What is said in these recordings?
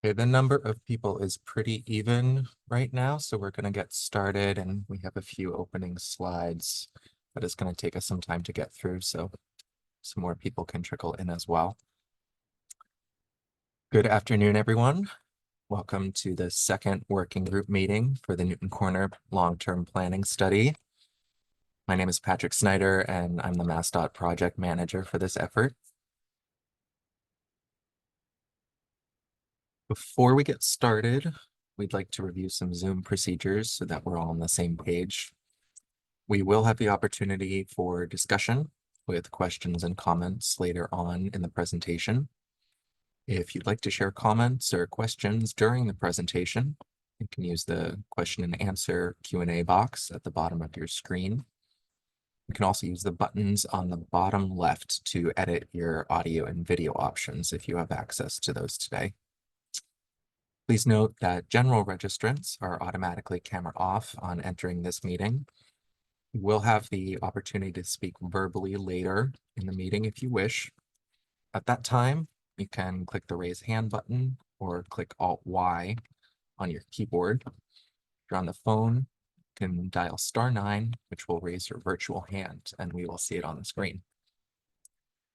Okay, the number of people is pretty even right now, so we're going to get started, and we have a few opening slides, but it's going to take us some time to get through, so some more people can trickle in as well. Good afternoon, everyone. Welcome to the second working group meeting for the Newton Corner Long-Term Planning Study. My name is Patrick Snyder, and I'm the MassDOT project manager for this effort. Before we get started, we'd like to review some Zoom procedures so that we're all on the same page. We will have the opportunity for discussion with questions and comments later on in the presentation. If you'd like to share comments or questions during the presentation, you can use the question and answer Q&A box at the bottom of your screen. You can also use the buttons on the bottom left to edit your audio and video options if you have access to those today. Please note that general registrants are automatically camera off on entering this meeting. You will have the opportunity to speak verbally later in the meeting if you wish. At that time, you can click the raise hand button or click Alt-Y on your keyboard. If you're on the phone, you can dial *9, which will raise your virtual hand, and we will see it on the screen.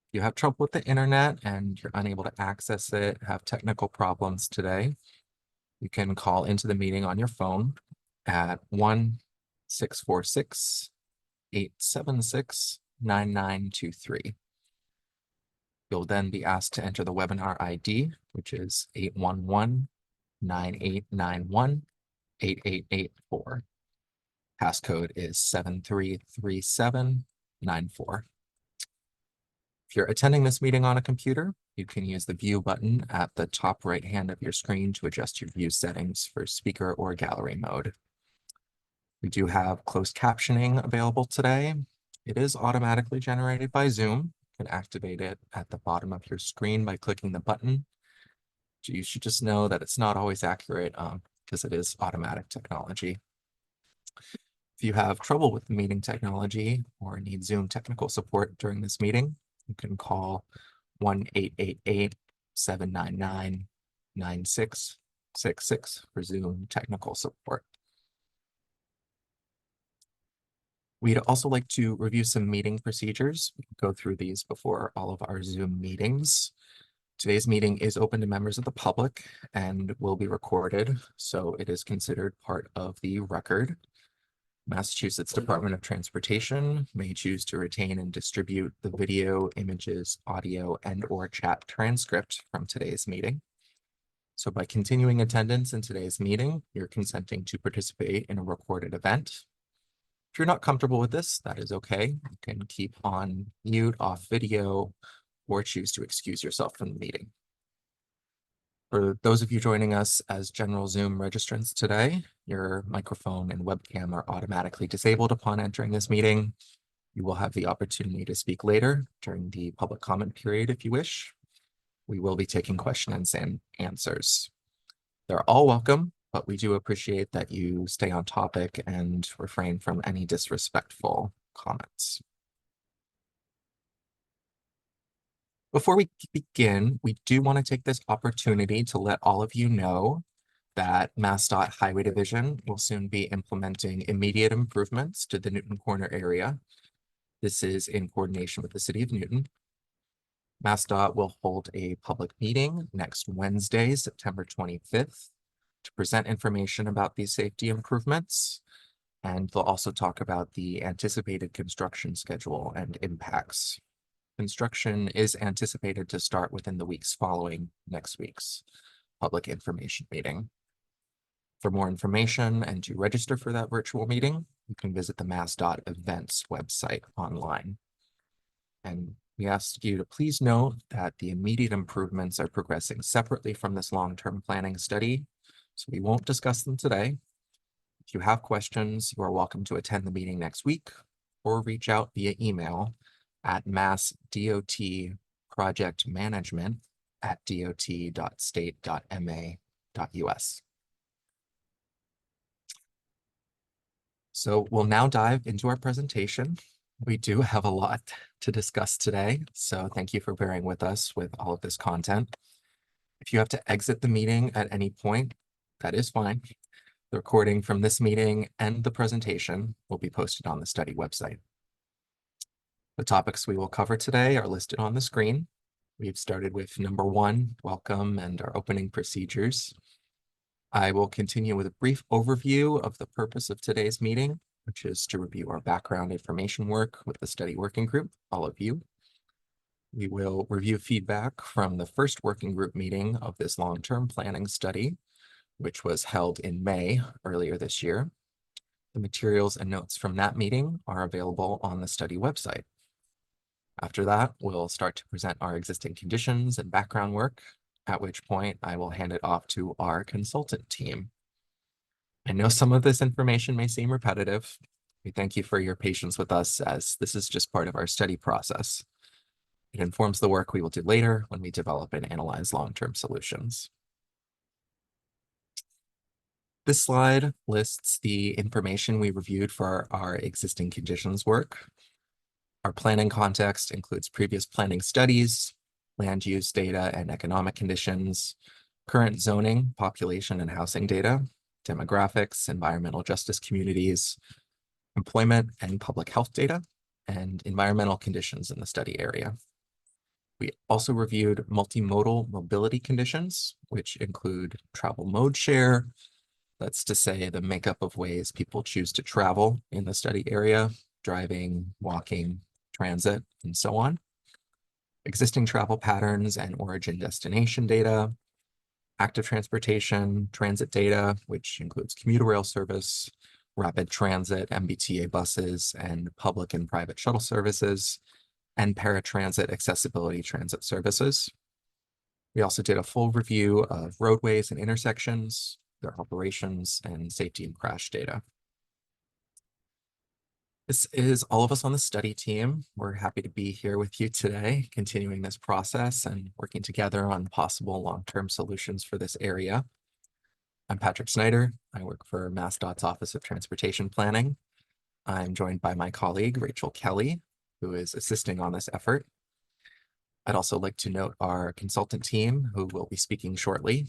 If you have trouble with the internet and you're unable to access it, have technical problems today, you can call into the meeting on your phone at 1-646-876-9923. You'll then be asked to enter the webinar ID, which is 811-9891-8884. Passcode is 733794. If you're attending this meeting on a computer, you can use the view button at the top right hand of your screen to adjust your view settings for speaker or gallery mode. We do have closed captioning available today. It is automatically generated by Zoom. You can activate it at the bottom of your screen by clicking the button. You should just know that it's not always accurate because it is automatic technology. If you have trouble with the meeting technology or need Zoom technical support during this meeting, you can call 1-888-799-9666 for Zoom technical support. We'd also like to review some meeting procedures. We can go through these before all of our Zoom meetings. Today's meeting is open to members of the public and will be recorded, so it is considered part of the record. Massachusetts Department of Transportation may choose to retain and distribute the video, images, audio, and/or chat transcript from today's meeting. So by continuing attendance in today's meeting, you're consenting to participate in a recorded event. If you're not comfortable with this, that is okay. You can keep on mute, off video, or choose to excuse yourself from the meeting. For those of you joining us as general Zoom registrants today, your microphone and webcam are automatically disabled upon entering this meeting. You will have the opportunity to speak later during the public comment period if you wish. We will be taking questions and answers. They're all welcome, but we do appreciate that you stay on topic and refrain from any disrespectful comments. Before we begin, we do want to take this opportunity to let all of you know that MassDOT Highway Division will soon be implementing immediate improvements to the Newton Corner area. This is in coordination with the City of Newton. MassDOT will hold a public meeting next Wednesday, September 25th, to present information about these safety improvements. And they'll also talk about the anticipated construction schedule and impacts. Construction is anticipated to start within the weeks following next week's public information meeting. For more information and to register for that virtual meeting, you can visit the MassDOT events website online. And we ask you to please note that the immediate improvements are progressing separately from this long-term planning study, so we won't discuss them today. If you have questions, you are welcome to attend the meeting next week or reach out via email at massdotprojectmanagement@dot.state.ma.us. So we'll now dive into our presentation. We do have a lot to discuss today, so thank you for bearing with us with all of this content. If you have to exit the meeting at any point, that is fine. The recording from this meeting and the presentation will be posted on the study website. The topics we will cover today are listed on the screen. We've started with number 1, welcome, and our opening procedures. I will continue with a brief overview of the purpose of today's meeting, which is to review our background information work with the study working group, all of you. We will review feedback from the first working group meeting of this long-term planning study, which was held in May earlier this year. The materials and notes from that meeting are available on the study website. After that, we'll start to present our existing conditions and background work, at which point I will hand it off to our consultant team. I know some of this information may seem repetitive. We thank you for your patience with us, as this is just part of our study process. It informs the work we will do later when we develop and analyze long-term solutions. This slide lists the information we reviewed for our existing conditions work. Our planning context includes previous planning studies, land use data and economic conditions, current zoning, population and housing data, demographics, environmental justice communities, employment and public health data, and environmental conditions in the study area. We also reviewed multimodal mobility conditions, which include travel mode share. That's to say the makeup of ways people choose to travel in the study area, driving, walking, transit, and so on. Existing travel patterns and origin destination data, active transportation, transit data, which includes commuter rail service, rapid transit, MBTA buses, and public and private shuttle services, and paratransit accessibility transit services. We also did a full review of roadways and intersections, their operations, and safety and crash data. This is all of us on the study team. We're happy to be here with you today, continuing this process and working together on possible long-term solutions for this area. I'm Patrick Snyder. I work for MassDOT's Office of Transportation Planning. I'm joined by my colleague, Rachel Kelly, who is assisting on this effort. I'd also like to note our consultant team, who will be speaking shortly.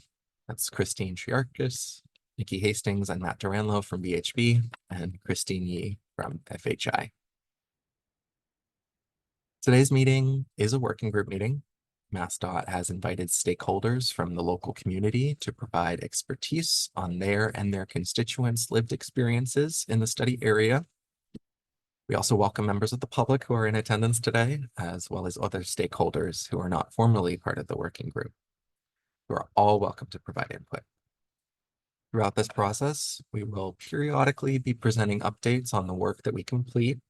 That's Christine Triarchis, Nikki Hastings, and Matt Duranlo from BHB, and Christine Yee from FHI. Today's meeting is a working group meeting. MassDOT has invited stakeholders from the local community to provide expertise on their and their constituents' lived experiences in the study area. We also welcome members of the public who are in attendance today, as well as other stakeholders who are not formally part of the working group. You are all welcome to provide input. Throughout this process, we will periodically be presenting updates on the work that we complete.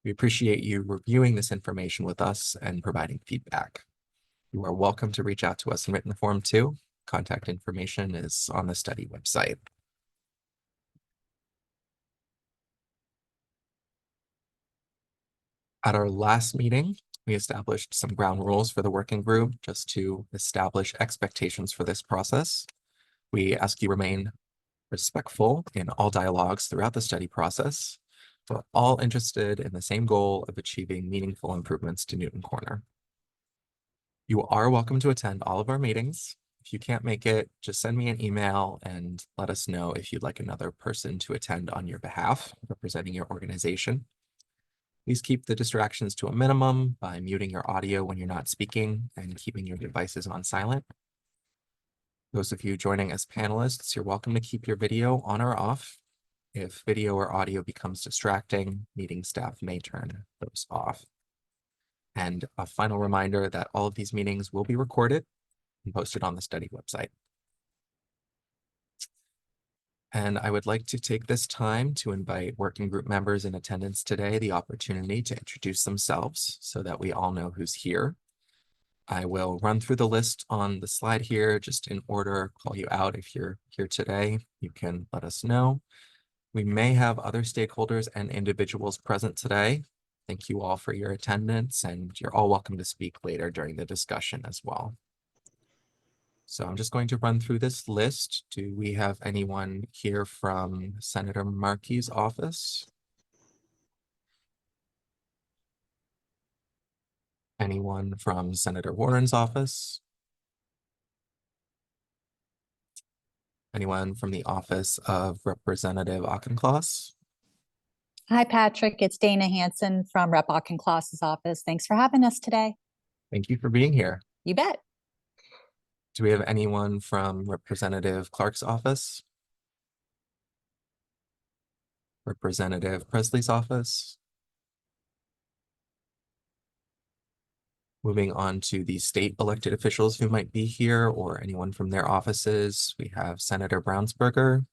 We appreciate you reviewing this information with us and providing feedback. You are welcome to reach out to us in written form too. Contact information is on the study website. At our last meeting, we established some ground rules for the working group just to establish expectations for this process. We ask you remain respectful in all dialogues throughout the study process. We're all interested in the same goal of achieving meaningful improvements to Newton Corner. You are welcome to attend all of our meetings. If you can't make it, just send me an email and let us know if you'd like another person to attend on your behalf, representing your organization. Please keep the distractions to a minimum by muting your audio when you're not speaking and keeping your devices on silent. Those of you joining as panelists, you're welcome to keep your video on or off. If video or audio becomes distracting, meeting staff may turn those off. And a final reminder that all of these meetings will be recorded and posted on the study website. And I would like to take this time to invite working group members in attendance today the opportunity to introduce themselves so that we all know who's here. I will run through the list on the slide here, just in order, call you out if you're here today. You can let us know. We may have other stakeholders and individuals present today. Thank you all for your attendance, and you're all welcome to speak later during the discussion as well. So I'm just going to run through this list. Do we have anyone here from Senator Markey's office? Anyone from Senator Warren's office? Anyone from the office of Representative Auchincloss? Hi, Patrick. It's Dana Hanson from Rep. Auchincloss's office. Thanks for having us today. Thank you for being here. You bet. Do we have anyone from Representative Clark's office? Representative Presley's office? Moving on to the state elected officials who might be here or anyone from their offices, we have Senator Brownsberger,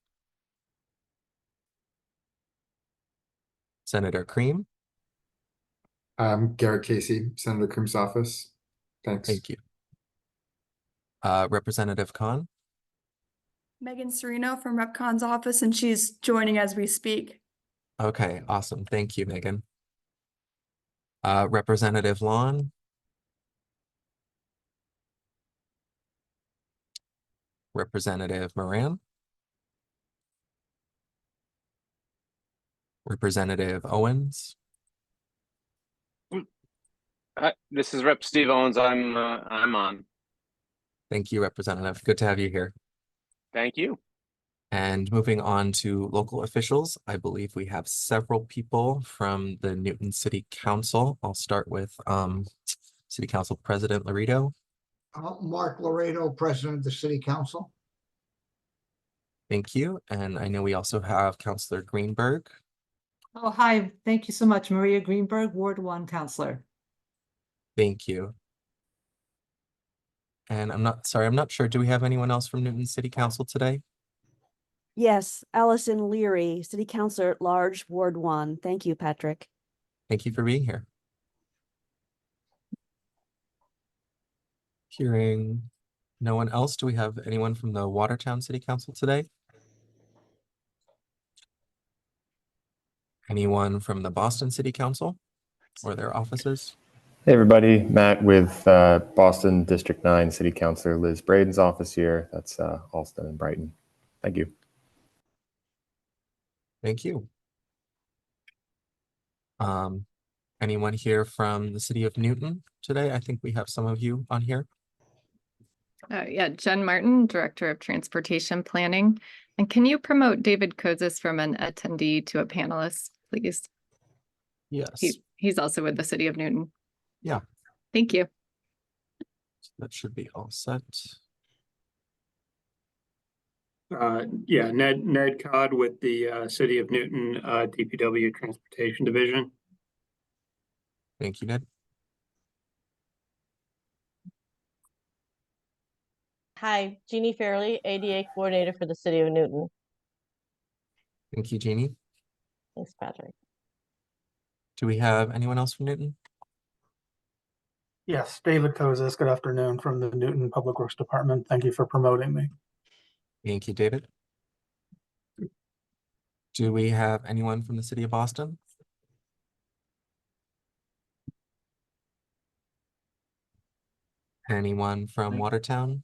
Senator Cream. Garrett Casey, Senator Cream's office. Thanks. Thank you. Representative Khan. Megan Serino from RepCon's office, and she's joining as we speak. Okay, awesome. Thank you, Megan. Representative Lon. Representative Moran. Representative Owens. This is Rep. Steve Owens. I'm on. Thank you, Representative. Good to have you here. Thank you. And moving on to local officials, I believe we have several people from the Newton City Council. I'll start with City Council President Laredo. Mark Laredo, President of the City Council. Thank you. And I know we also have Councilor Greenberg. Oh, hi. Thank you so much. Maria Greenberg, Ward 1 Counselor. Thank you. And I'm not sure. Do we have anyone else from Newton City Council today? Yes, Allison Leary, City Councilor at Large, Ward 1. Thank you, Patrick. Thank you for being here. Hearing no one else, do we have anyone from the Watertown City Council today? Anyone from the Boston City Council or their offices? Hey everybody, Matt with Boston District 9 City Councilor Liz Braden's office here. That's Alston and Brighton. Thank you. Thank you. Anyone here from the city of Newton today? I think we have some of you on here. Yeah, Jen Martin, Director of Transportation Planning. And can you promote David Kozis from an attendee to a panelist, please? Yes. He's also with the city of Newton. Yeah. Thank you. That should be all set. Yeah, Ned Codd with the City of Newton DPW Transportation Division. Thank you, Ned. Hi, Jeannie Fairley, ADA Coordinator for the City of Newton. Thank you, Jeannie. Thanks, Patrick. Do we have anyone else from Newton? Yes, David Kozis, good afternoon from the Newton Public Works Department. Thank you for promoting me. Thank you, David. Do we have anyone from the city of Boston? Anyone from Watertown?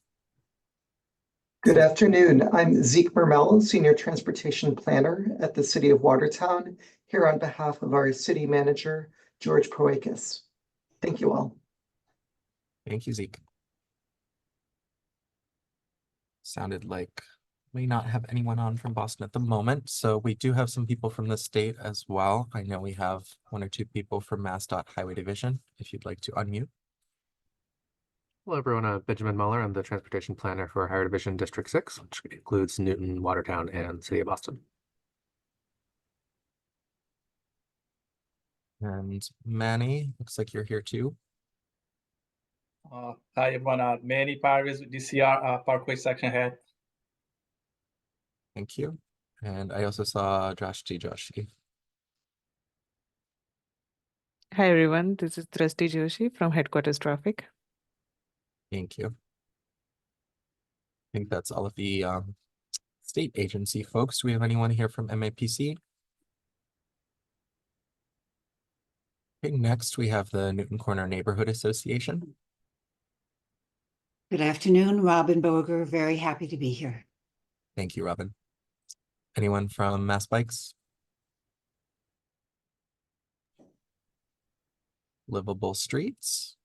Good afternoon. I'm Zeke Mermel, Senior Transportation Planner at the City of Watertown, here on behalf of our City Manager, George Proakis. Thank you all. Thank you, Zeke. Sounded like we not have anyone on from Boston at the moment, so we do have some people from the state as well. I know we have one or two people from MassDOT Highway Division, if you'd like to unmute. Hello, everyone. Benjamin Muller. I'm the Transportation Planner for Higher Division District 6, which includes Newton, Watertown, and City of Boston. And Manny, looks like you're here too. Hi, everyone. Manny Paris, DCR Parkway Section Head. Thank you. And I also saw Josh Joshi. Hi, everyone. This is Drashti Joshi from Headquarters Traffic. Thank you. I think that's all of the state agency folks. Do we have anyone here from MAPC? Okay, next we have the Newton Corner Neighborhood Association. Good afternoon, Robin Boger. Very happy to be here. Thank you, Robin. Anyone from Mass Bikes? Livable Streets?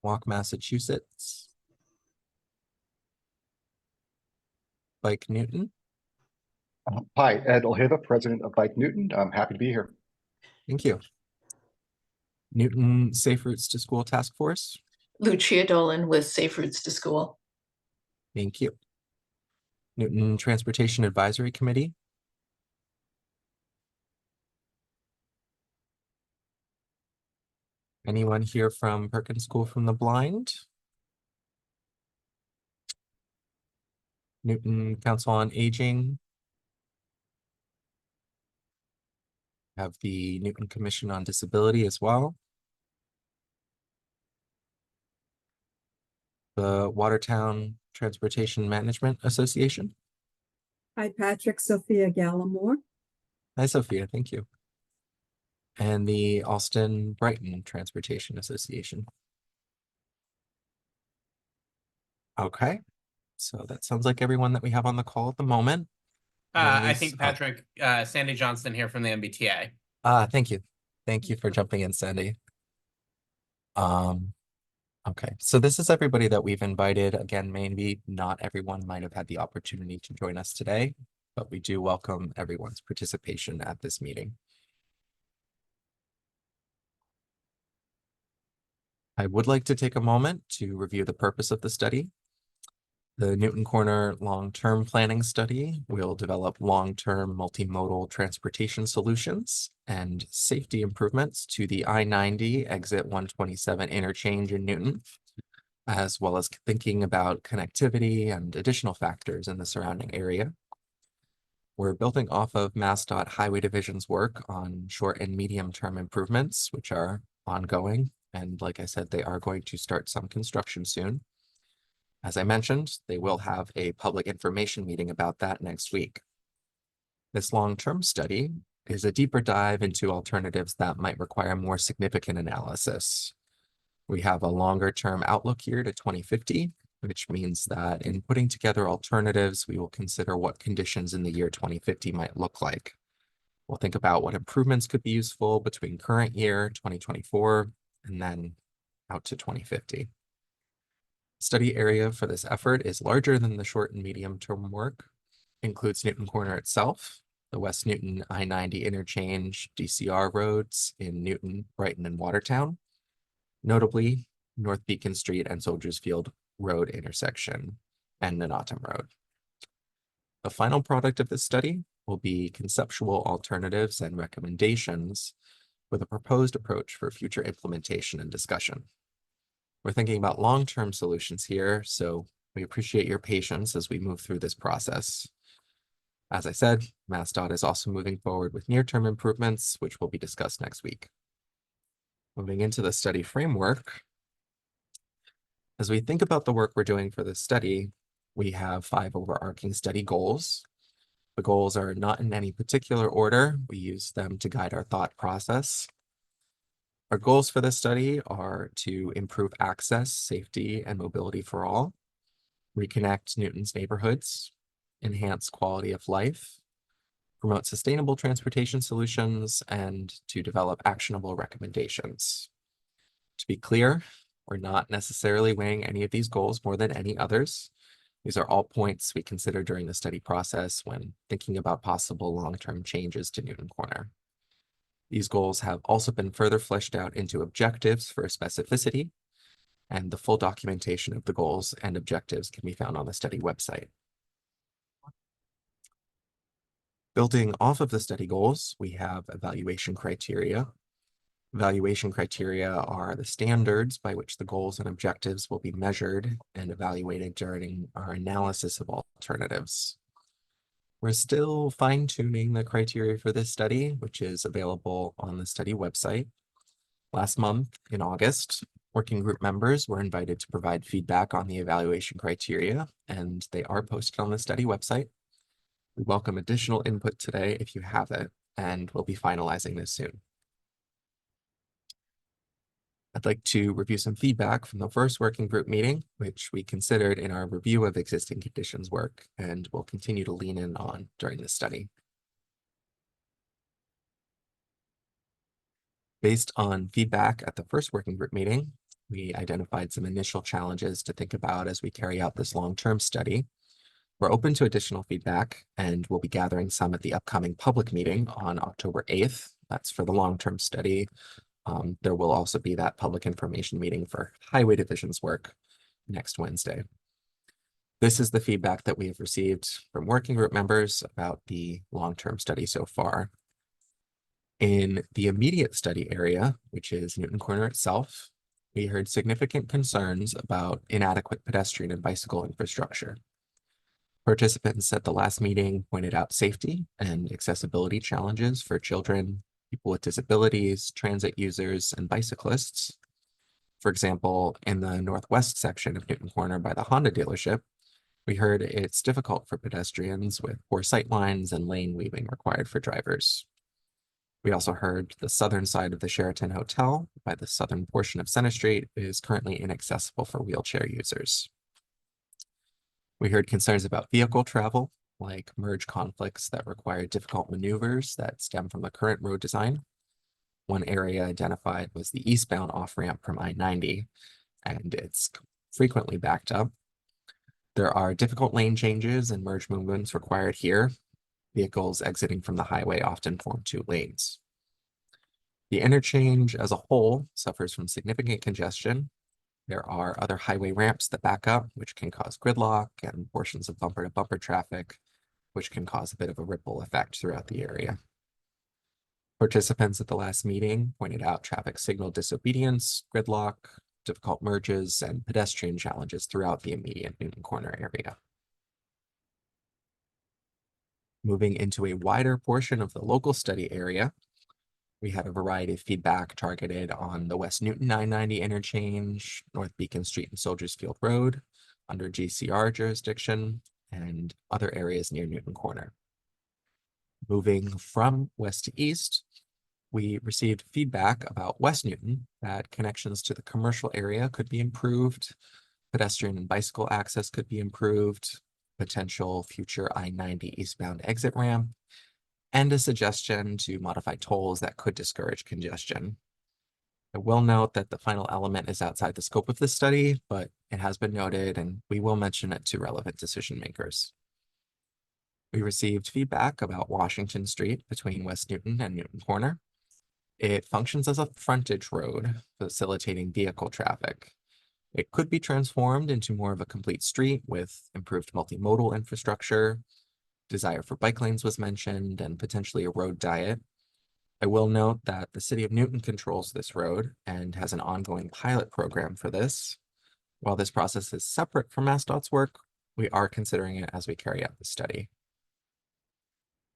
Walk Massachusetts? Bike Newton. Hi, Ed Ojeda, president of Bike Newton. I'm happy to be here. Thank you. Newton Safe Routes to School Task Force. Lucia Dolan with Safe Routes to School. Thank you. Newton Transportation Advisory Committee. Anyone here from Perkins School from the Blind? Newton Council on Aging. Have the Newton Commission on Disability as well. The Watertown Transportation Management Association. Hi, Patrick. Sophia Gallimore. Hi, Sophia. Thank you. And the Alston Brighton Transportation Association. Okay, so that sounds like everyone that we have on the call at the moment. I think Patrick, Sandy Johnston here from the MBTA. Thank you. Thank you for jumping in, Sandy. Okay, so this is everybody that we've invited. Again, maybe not everyone might have had the opportunity to join us today, but we do welcome everyone's participation at this meeting. I would like to take a moment to review the purpose of the study. The Newton Corner Long-Term Planning Study will develop long-term multimodal transportation solutions and safety improvements to the I-90 exit 127 interchange in Newton, as well as thinking about connectivity and additional factors in the surrounding area. We're building off of MassDOT Highway Division's work on short and medium-term improvements, which are ongoing. And like I said, they are going to start some construction soon. As I mentioned, they will have a public information meeting about that next week. This long-term study is a deeper dive into alternatives that might require more significant analysis. We have a longer-term outlook here to 2050, which means that in putting together alternatives, we will consider what conditions in the year 2050 might look like. We'll think about what improvements could be useful between current year, 2024, and then out to 2050. Study area for this effort is larger than the short and medium term work, includes Newton Corner itself, the West Newton I-90 interchange, DCR roads in Newton, Brighton, and Watertown, notably North Beacon Street and Soldiers Field Road intersection and Nenatum Road. The final product of this study will be conceptual alternatives and recommendations with a proposed approach for future implementation and discussion. We're thinking about long-term solutions here, so we appreciate your patience as we move through this process. As I said, MassDOT is also moving forward with near-term improvements, which will be discussed next week. Moving into the study framework, as we think about the work we're doing for this study, we have 5 overarching study goals. The goals are not in any particular order. We use them to guide our thought process. Our goals for this study are to improve access, safety, and mobility for all, reconnect Newton's neighborhoods, enhance quality of life, promote sustainable transportation solutions, and to develop actionable recommendations. To be clear, we're not necessarily weighing any of these goals more than any others. These are all points we consider during the study process when thinking about possible long-term changes to Newton Corner. These goals have also been further fleshed out into objectives for specificity, and the full documentation of the goals and objectives can be found on the study website. Building off of the study goals, we have evaluation criteria. Evaluation criteria are the standards by which the goals and objectives will be measured and evaluated during our analysis of alternatives. We're still fine-tuning the criteria for this study, which is available on the study website. Last month, in August, working group members were invited to provide feedback on the evaluation criteria, and they are posted on the study website. We welcome additional input today if you have it, and we'll be finalizing this soon. I'd like to review some feedback from the first working group meeting, which we considered in our review of existing conditions work, and will continue to lean in on during this study. Based on feedback at the first working group meeting, we identified some initial challenges to think about as we carry out this long-term study. We're open to additional feedback and we'll be gathering some at the upcoming public meeting on October 8th. That's for the long-term study. There will also be that public information meeting for Highway Division's work next Wednesday. This is the feedback that we have received from working group members about the long-term study so far. In the immediate study area, which is Newton Corner itself, we heard significant concerns about inadequate pedestrian and bicycle infrastructure. Participants at the last meeting pointed out safety and accessibility challenges for children, people with disabilities, transit users, and bicyclists. For example, in the northwest section of Newton Corner by the Honda dealership, we heard it's difficult for pedestrians with poor sight lines and lane weaving required for drivers. We also heard the southern side of the Sheraton Hotel by the southern portion of Center Street is currently inaccessible for wheelchair users. We heard concerns about vehicle travel, like merge conflicts that require difficult maneuvers that stem from the current road design. One area identified was the eastbound off-ramp from I-90, and it's frequently backed up. There are difficult lane changes and merge movements required here. Vehicles exiting from the highway often form two lanes. The interchange as a whole suffers from significant congestion. There are other highway ramps that back up, which can cause gridlock, and portions of bumper-to-bumper traffic, which can cause a bit of a ripple effect throughout the area. Participants at the last meeting pointed out traffic signal disobedience, gridlock, difficult merges, and pedestrian challenges throughout the immediate Newton Corner area. Moving into a wider portion of the local study area, we had a variety of feedback targeted on the West Newton 990 interchange, North Beacon Street and Soldiers Field Road under GCR jurisdiction, and other areas near Newton Corner. Moving from west to east, we received feedback about West Newton that connections to the commercial area could be improved, pedestrian and bicycle access could be improved, potential future I-90 eastbound exit ramp, and a suggestion to modify tolls that could discourage congestion. I will note that the final element is outside the scope of this study, but it has been noted and we will mention it to relevant decision makers. We received feedback about Washington Street between West Newton and Newton Corner. It functions as a frontage road, facilitating vehicle traffic. It could be transformed into more of a complete street with improved multimodal infrastructure. Desire for bike lanes was mentioned, and potentially a road diet. I will note that the City of Newton controls this road and has an ongoing pilot program for this. While this process is separate from MassDOT's work, we are considering it as we carry out the study.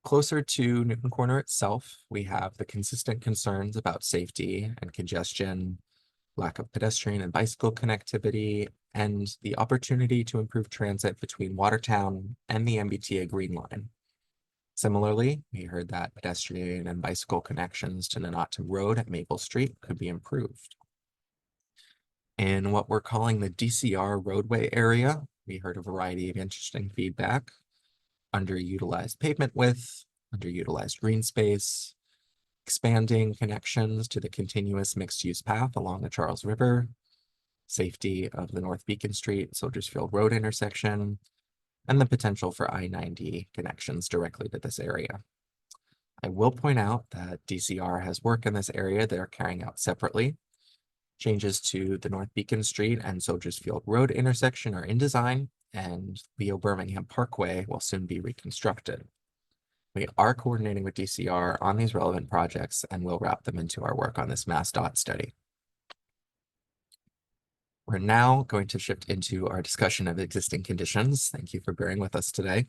Closer to Newton Corner itself, we have the consistent concerns about safety and congestion, lack of pedestrian and bicycle connectivity, and the opportunity to improve transit between Watertown and the MBTA Green Line. Similarly, we heard that pedestrian and bicycle connections to Nanatam Road at Maple Street could be improved. In what we're calling the DCR roadway area, we heard a variety of interesting feedback. Underutilized pavement width, underutilized green space, expanding connections to the continuous mixed-use path along the Charles River, safety of the North Beacon Street, Soldiers Field Road intersection, and the potential for I-90 connections directly to this area. I will point out that DCR has work in this area they're carrying out separately. Changes to the North Beacon Street and Soldiers Field Road intersection are in design, and Leo Birmingham Parkway will soon be reconstructed. We are coordinating with DCR on these relevant projects and will wrap them into our work on this MassDOT study. We're now going to shift into our discussion of existing conditions. Thank you for bearing with us today.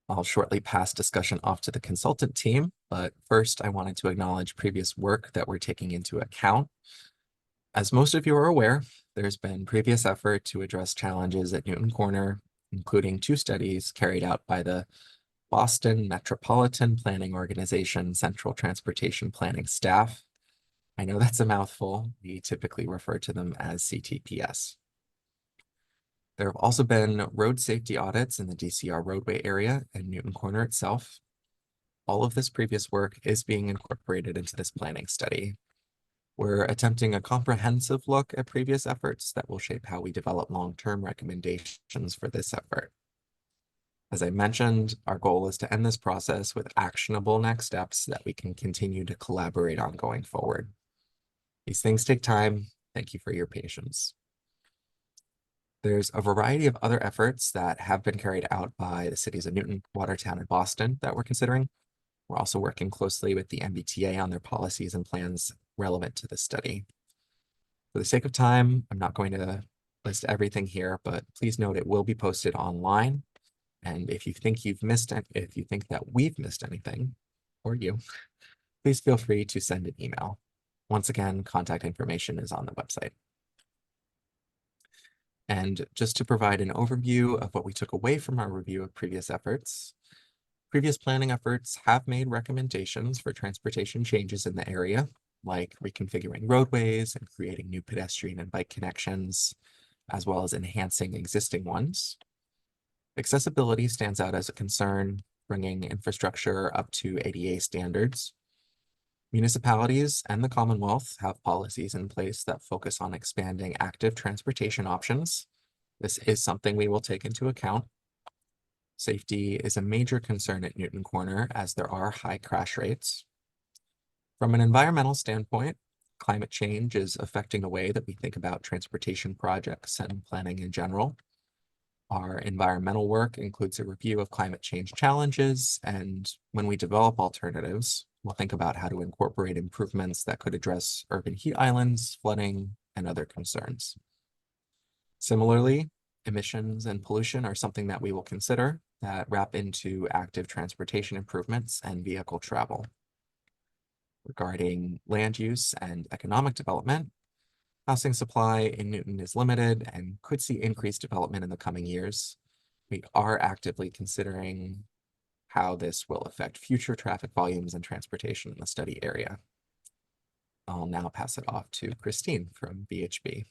I'll shortly pass discussion off to the consultant team, but first I wanted to acknowledge previous work that we're taking into account. As most of you are aware, there's been previous effort to address challenges at Newton Corner, including 2 studies carried out by the Boston Metropolitan Planning Organization Central Transportation Planning staff. I know that's a mouthful. We typically refer to them as CTPS. There have also been road safety audits in the DCR roadway area and Newton Corner itself. All of this previous work is being incorporated into this planning study. We're attempting a comprehensive look at previous efforts that will shape how we develop long-term recommendations for this effort. As I mentioned, our goal is to end this process with actionable next steps that we can continue to collaborate on going forward. These things take time. Thank you for your patience. There's a variety of other efforts that have been carried out by the cities of Newton, Watertown, and Boston that we're considering. We're also working closely with the MBTA on their policies and plans relevant to this study. For the sake of time, I'm not going to list everything here, but please note it will be posted online. And if you think if you think that we've missed anything, or you, please feel free to send an email. Once again, contact information is on the website. And just to provide an overview of what we took away from our review of previous efforts, previous planning efforts have made recommendations for transportation changes in the area, like reconfiguring roadways and creating new pedestrian and bike connections, as well as enhancing existing ones. Accessibility stands out as a concern, bringing infrastructure up to ADA standards. Municipalities and the Commonwealth have policies in place that focus on expanding active transportation options. This is something we will take into account. Safety is a major concern at Newton Corner as there are high crash rates. From an environmental standpoint, climate change is affecting the way that we think about transportation projects and planning in general. Our environmental work includes a review of climate change challenges, and when we develop alternatives, we'll think about how to incorporate improvements that could address urban heat islands, flooding, and other concerns. Similarly, emissions and pollution are something that we will consider that wrap into active transportation improvements and vehicle travel. Regarding land use and economic development, housing supply in Newton is limited and could see increased development in the coming years. We are actively considering how this will affect future traffic volumes and transportation in the study area. I'll now pass it off to Christine from VHB.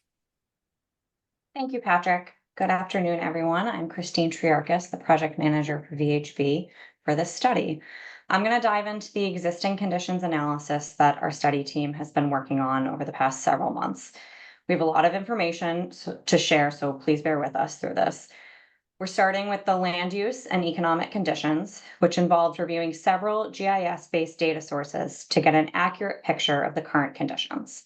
Thank you, Patrick. Good afternoon, everyone. I'm Christine Triarchis, the project manager for VHB for this study. I'm going to dive into the existing conditions analysis that our study team has been working on over the past several months. We have a lot of information to share, so please bear with us through this. We're starting with the land use and economic conditions, which involved reviewing several GIS-based data sources to get an accurate picture of the current conditions.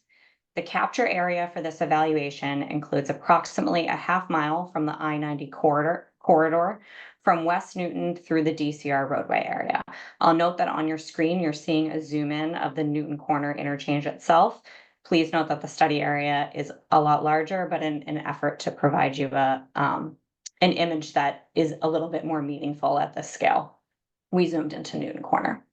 The capture area for this evaluation includes approximately a half mile from the I-90 corridor from West Newton through the DCR roadway area. I'll note that on your screen, you're seeing a zoom in of the Newton Corner interchange itself. Please note that the study area is a lot larger, but in an effort to provide you an image that is a little bit more meaningful at this scale, we zoomed into Newton Corner.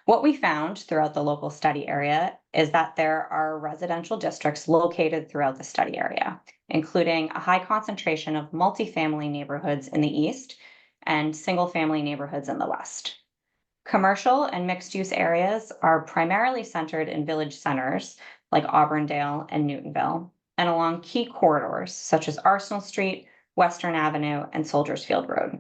What we found throughout the local study area is that there are residential districts located throughout the study area, including a high concentration of multifamily neighborhoods in the east and single-family neighborhoods in the west. Commercial and mixed-use areas are primarily centered in village centers like Auburndale and Newtonville, and along key corridors such as Arsenal Street, Western Avenue, and Soldiers Field Road.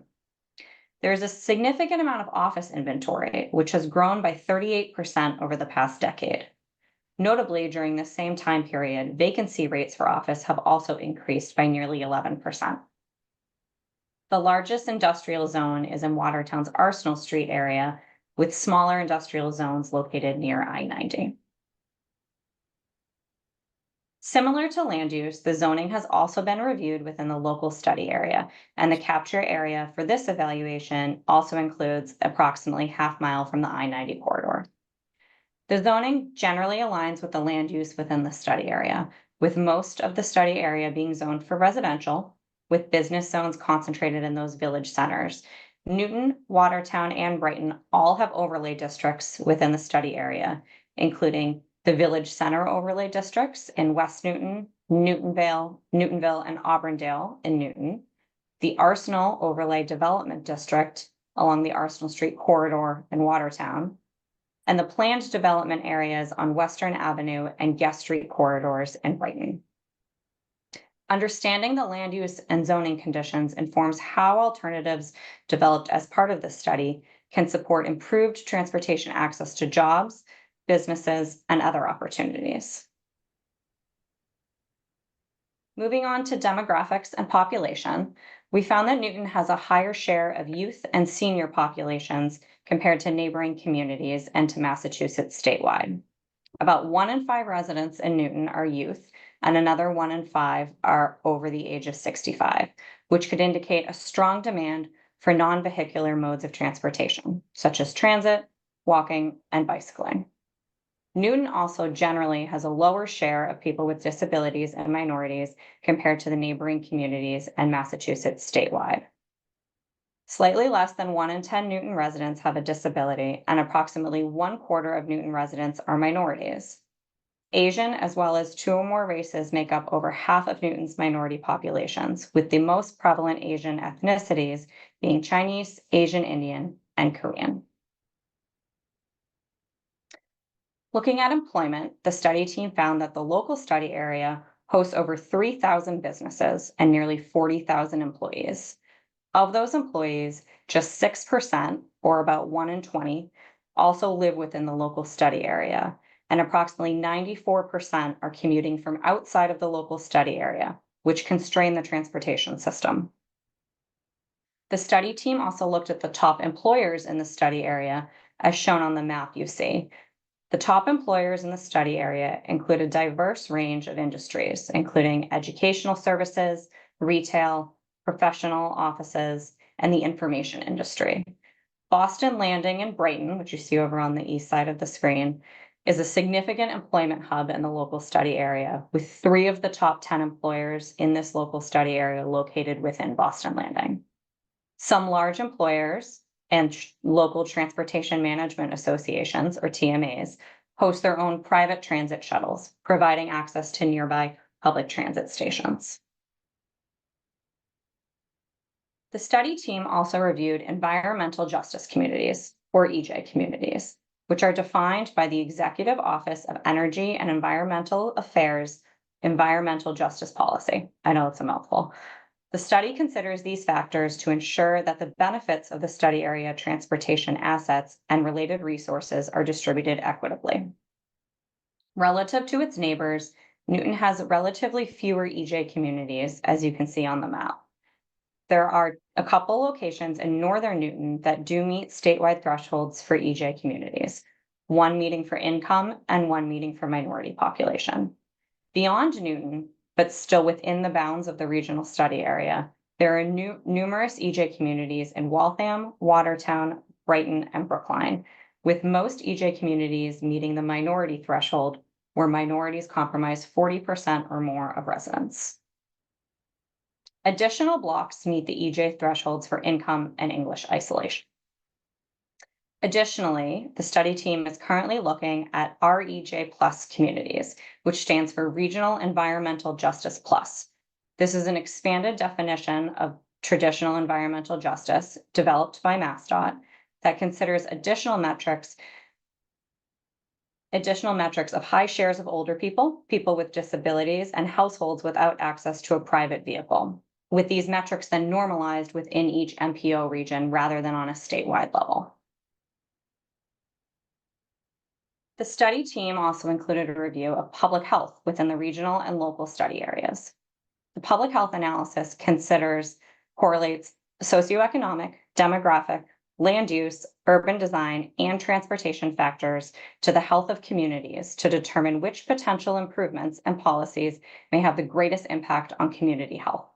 There is a significant amount of office inventory, which has grown by 38% over the past decade. Notably, during the same time period, vacancy rates for office have also increased by nearly 11%. The largest industrial zone is in Watertown's Arsenal Street area, with smaller industrial zones located near I-90. Similar to land use, the zoning has also been reviewed within the local study area, and the capture area for this evaluation also includes approximately half mile from the I-90 corridor. The zoning generally aligns with the land use within the study area, with most of the study area being zoned for residential, with business zones concentrated in those village centers. Newton, Watertown, and Brighton all have overlay districts within the study area, including the Village Center overlay districts in West Newton, Newtonville, and Auburndale in Newton, the Arsenal overlay development district along the Arsenal Street corridor in Watertown, and the planned development areas on Western Avenue and Guest Street corridors in Brighton. Understanding the land use and zoning conditions informs how alternatives developed as part of the study can support improved transportation access to jobs, businesses, and other opportunities. Moving on to demographics and population, we found that Newton has a higher share of youth and senior populations compared to neighboring communities and to Massachusetts statewide. About 1 in 5 residents in Newton are youth, and another 1 in 5 are over the age of 65, which could indicate a strong demand for non-vehicular modes of transportation, such as transit, walking, and bicycling. Newton also generally has a lower share of people with disabilities and minorities compared to the neighboring communities and Massachusetts statewide. Slightly less than 1 in 10 Newton residents have a disability, and approximately 1/4 of Newton residents are minorities. Asian, as well as 2 or more races, make up over half of Newton's minority populations, with the most prevalent Asian ethnicities being Chinese, Asian Indian, and Korean. Looking at employment, the study team found that the local study area hosts over 3,000 businesses and nearly 40,000 employees. Of those employees, just 6%, or about 1 in 20, also live within the local study area, and approximately 94% are commuting from outside of the local study area, which constrain the transportation system. The study team also looked at the top employers in the study area, as shown on the map you see. The top employers in the study area include a diverse range of industries, including educational services, retail, professional offices, and the information industry. Boston Landing and Brighton, which you see over on the east side of the screen, is a significant employment hub in the local study area, with 3 of the top 10 employers in this local study area located within Boston Landing. Some large employers and local transportation management associations, or TMAs, host their own private transit shuttles, providing access to nearby public transit stations. The study team also reviewed environmental justice communities, or EJ communities, which are defined by the Executive Office of Energy and Environmental Affairs Environmental Justice Policy. I know it's a mouthful. The study considers these factors to ensure that the benefits of the study area transportation assets and related resources are distributed equitably. Relative to its neighbors, Newton has relatively fewer EJ communities, as you can see on the map. There are a couple locations in northern Newton that do meet statewide thresholds for EJ communities, 1 meeting for income and 1 meeting for minority population. Beyond Newton, but still within the bounds of the regional study area, there are numerous EJ communities in Waltham, Watertown, Brighton, and Brookline, with most EJ communities meeting the minority threshold, where minorities comprise 40% or more of residents. Additional blocks meet the EJ thresholds for income and English isolation. Additionally, the study team is currently looking at REJ Plus communities, which stands for Regional Environmental Justice Plus. This is an expanded definition of traditional environmental justice developed by MassDOT that considers additional metrics of high shares of older people, people with disabilities, and households without access to a private vehicle, with these metrics then normalized within each MPO region rather than on a statewide level. The study team also included a review of public health within the regional and local study areas. The public health analysis correlates socioeconomic, demographic, land use, urban design, and transportation factors to the health of communities to determine which potential improvements and policies may have the greatest impact on community health.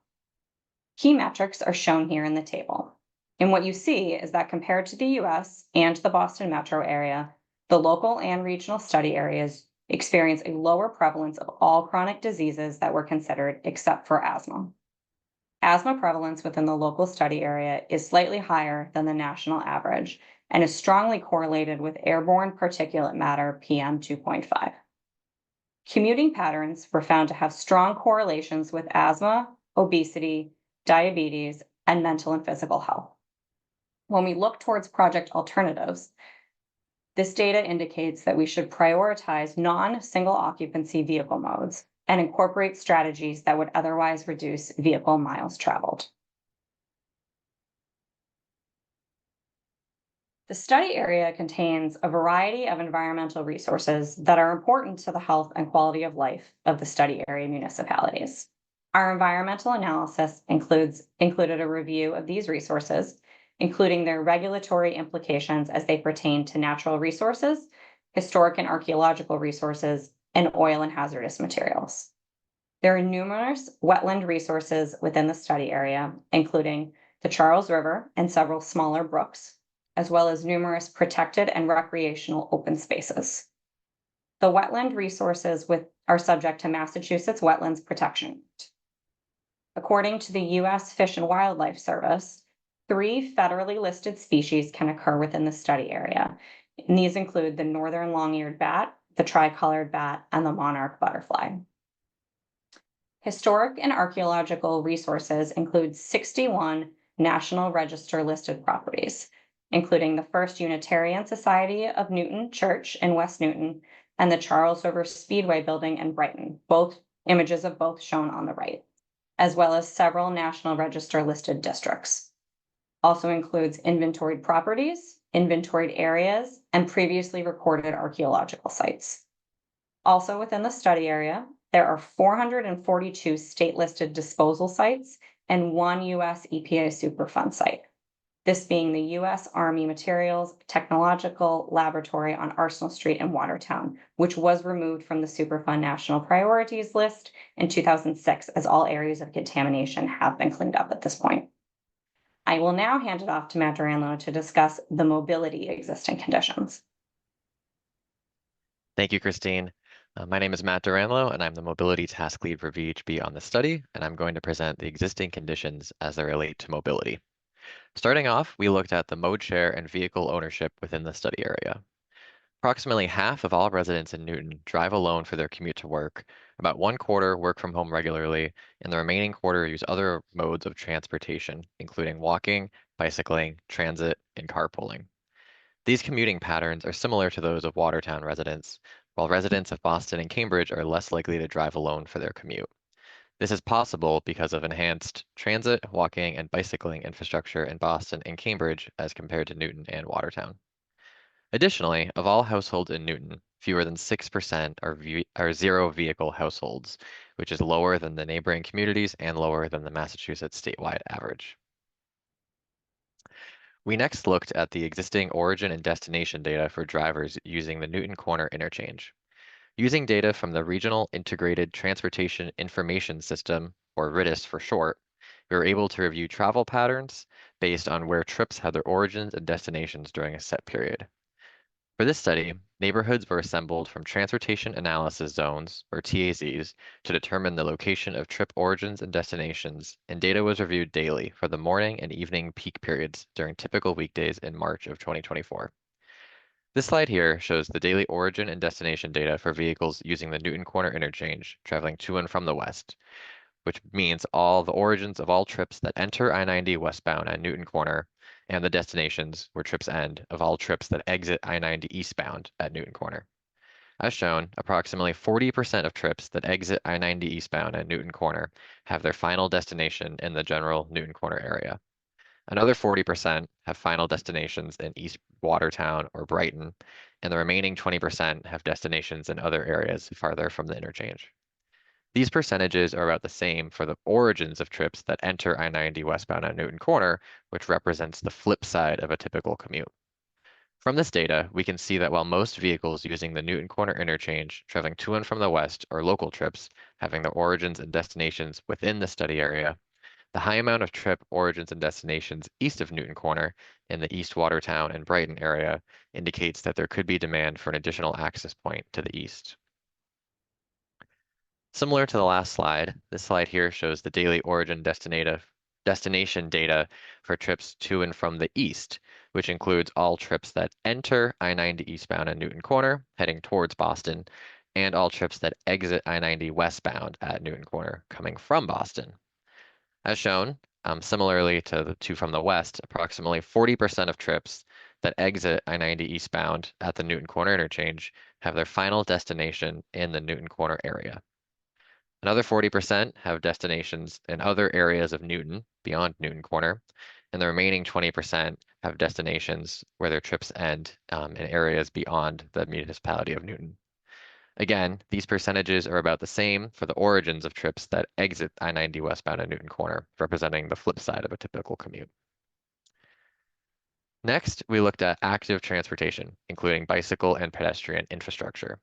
Key metrics are shown here in the table. And what you see is that compared to the US and the Boston metro area, the local and regional study areas experience a lower prevalence of all chronic diseases that were considered except for asthma. Asthma prevalence within the local study area is slightly higher than the national average and is strongly correlated with airborne particulate matter PM 2.5. Commuting patterns were found to have strong correlations with asthma, obesity, diabetes, and mental and physical health. When we look towards project alternatives, this data indicates that we should prioritize non-single occupancy vehicle modes and incorporate strategies that would otherwise reduce vehicle miles traveled. The study area contains a variety of environmental resources that are important to the health and quality of life of the study area municipalities. Our environmental analysis included a review of these resources, including their regulatory implications as they pertain to natural resources, historic and archaeological resources, and oil and hazardous materials. There are numerous wetland resources within the study area, including the Charles River and several smaller brooks, as well as numerous protected and recreational open spaces. The wetland resources are subject to Massachusetts Wetlands Protection Act. According to the U.S. Fish and Wildlife Service, 3 federally listed species can occur within the study area, and these include the northern long-eared bat, the tricolored bat, and the monarch butterfly. Historic and archaeological resources include 61 National Register listed properties, including the First Unitarian Society of Newton Church in West Newton and the Charles River Speedway building in Brighton, both images of both shown on the right, as well as several National Register listed districts. Also includes inventoried properties, inventoried areas, and previously recorded archaeological sites. Also within the study area, there are 442 state-listed disposal sites and 1 U.S. EPA Superfund site. This being the U.S. Army Materials Technological Laboratory on Arsenal Street in Watertown, which was removed from the Superfund National Priorities list in 2006, as all areas of contamination have been cleaned up at this point. I will now hand it off to Matt Duranlo to discuss the mobility existing conditions. Thank you, Christine. My name is Matt Duranlo, and I'm the Mobility Task Lead for VHB on the study, and I'm going to present the existing conditions as they relate to mobility. Starting off, we looked at the mode share and vehicle ownership within the study area. Approximately half of all residents in Newton drive alone for their commute to work, about 1/4 work from home regularly, and the remaining quarter use other modes of transportation, including walking, bicycling, transit, and carpooling. These commuting patterns are similar to those of Watertown residents, while residents of Boston and Cambridge are less likely to drive alone for their commute. This is possible because of enhanced transit, walking, and bicycling infrastructure in Boston and Cambridge as compared to Newton and Watertown. Additionally, of all households in Newton, fewer than 6% are zero-vehicle households, which is lower than the neighboring communities and lower than the Massachusetts statewide average. We next looked at the existing origin and destination data for drivers using the Newton Corner interchange. Using data from the Regional Integrated Transportation Information System, or RITIS for short, we were able to review travel patterns based on where trips had their origins and destinations during a set period. For this study, neighborhoods were assembled from Transportation Analysis Zones, or TAZs, to determine the location of trip origins and destinations, and data was reviewed daily for the morning and evening peak periods during typical weekdays in March of 2024. This slide here shows the daily origin and destination data for vehicles using the Newton Corner interchange traveling to and from the west, which means all the origins of all trips that enter I-90 westbound at Newton Corner and the destinations where trips end of all trips that exit I-90 eastbound at Newton Corner. As shown, approximately 40% of trips that exit I-90 eastbound at Newton Corner have their final destination in the general Newton Corner area. Another 40% have final destinations in East Watertown or Brighton, and the remaining 20% have destinations in other areas farther from the interchange. These percentages are about the same for the origins of trips that enter I-90 westbound at Newton Corner, which represents the flip side of a typical commute. From this data, we can see that while most vehicles using the Newton Corner interchange traveling to and from the west are local trips, having their origins and destinations within the study area, the high amount of trip origins and destinations east of Newton Corner in the East Watertown and Brighton area indicates that there could be demand for an additional access point to the east. Similar to the last slide, this slide here shows the daily origin destination data for trips to and from the east, which includes all trips that enter I-90 eastbound at Newton Corner, heading towards Boston, and all trips that exit I-90 westbound at Newton Corner, coming from Boston. As shown, similarly to the two from the west, approximately 40% of trips that exit I-90 eastbound at the Newton Corner interchange have their final destination in the Newton Corner area. Another 40% have destinations in other areas of Newton beyond Newton Corner, and the remaining 20% have destinations where their trips end in areas beyond the municipality of Newton. Again, these percentages are about the same for the origins of trips that exit I-90 westbound at Newton Corner, representing the flip side of a typical commute. Next, we looked at active transportation, including bicycle and pedestrian infrastructure.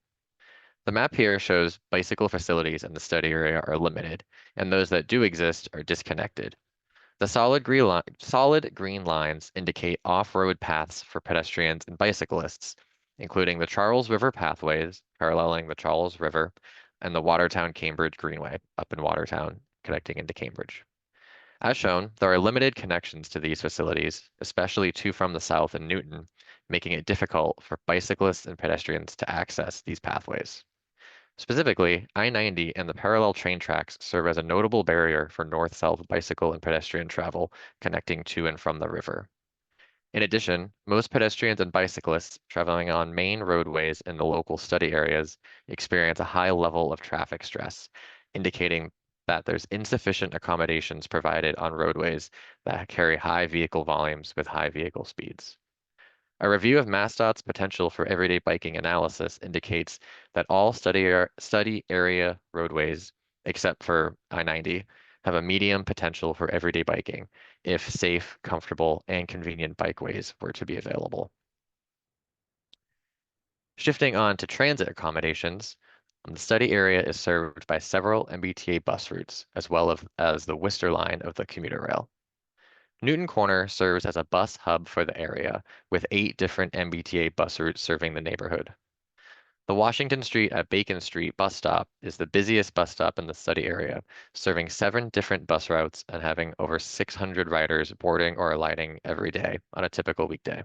The map here shows bicycle facilities in the study area are limited, and those that do exist are disconnected. The solid green lines indicate off-road paths for pedestrians and bicyclists, including the Charles River pathways paralleling the Charles River and the Watertown-Cambridge Greenway up in Watertown, connecting into Cambridge. As shown, there are limited connections to these facilities, especially to from the south in Newton, making it difficult for bicyclists and pedestrians to access these pathways. Specifically, I-90 and the parallel train tracks serve as a notable barrier for north-south bicycle and pedestrian travel connecting to and from the river. In addition, most pedestrians and bicyclists traveling on main roadways in the local study areas experience a high level of traffic stress, indicating that there's insufficient accommodations provided on roadways that carry high vehicle volumes with high vehicle speeds. A review of MassDOT's potential for everyday biking analysis indicates that all study area roadways, except for I-90, have a medium potential for everyday biking if safe, comfortable, and convenient bikeways were to be available. Shifting on to transit accommodations, the study area is served by several MBTA bus routes, as well as the Worcester line of the commuter rail. Newton Corner serves as a bus hub for the area, with 8 different MBTA bus routes serving the neighborhood. The Washington Street at Bacon Street bus stop is the busiest bus stop in the study area, serving 7 different bus routes and having over 600 riders boarding or alighting every day on a typical weekday.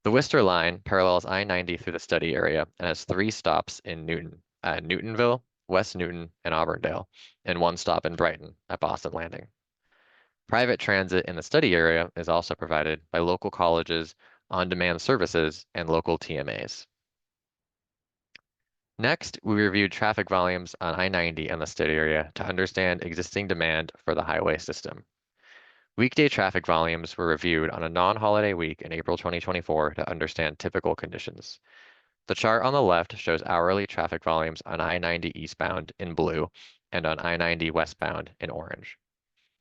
The Worcester line parallels I-90 through the study area and has 3 stops in Newton, at Newtonville, West Newton, and Auburndale, and 1 stop in Brighton at Boston Landing. Private transit in the study area is also provided by local colleges, on-demand services, and local TMAs. Next, we reviewed traffic volumes on I-90 and the study area to understand existing demand for the highway system. Weekday traffic volumes were reviewed on a non-holiday week in April 2024 to understand typical conditions. The chart on the left shows hourly traffic volumes on I-90 eastbound in blue and on I-90 westbound in orange.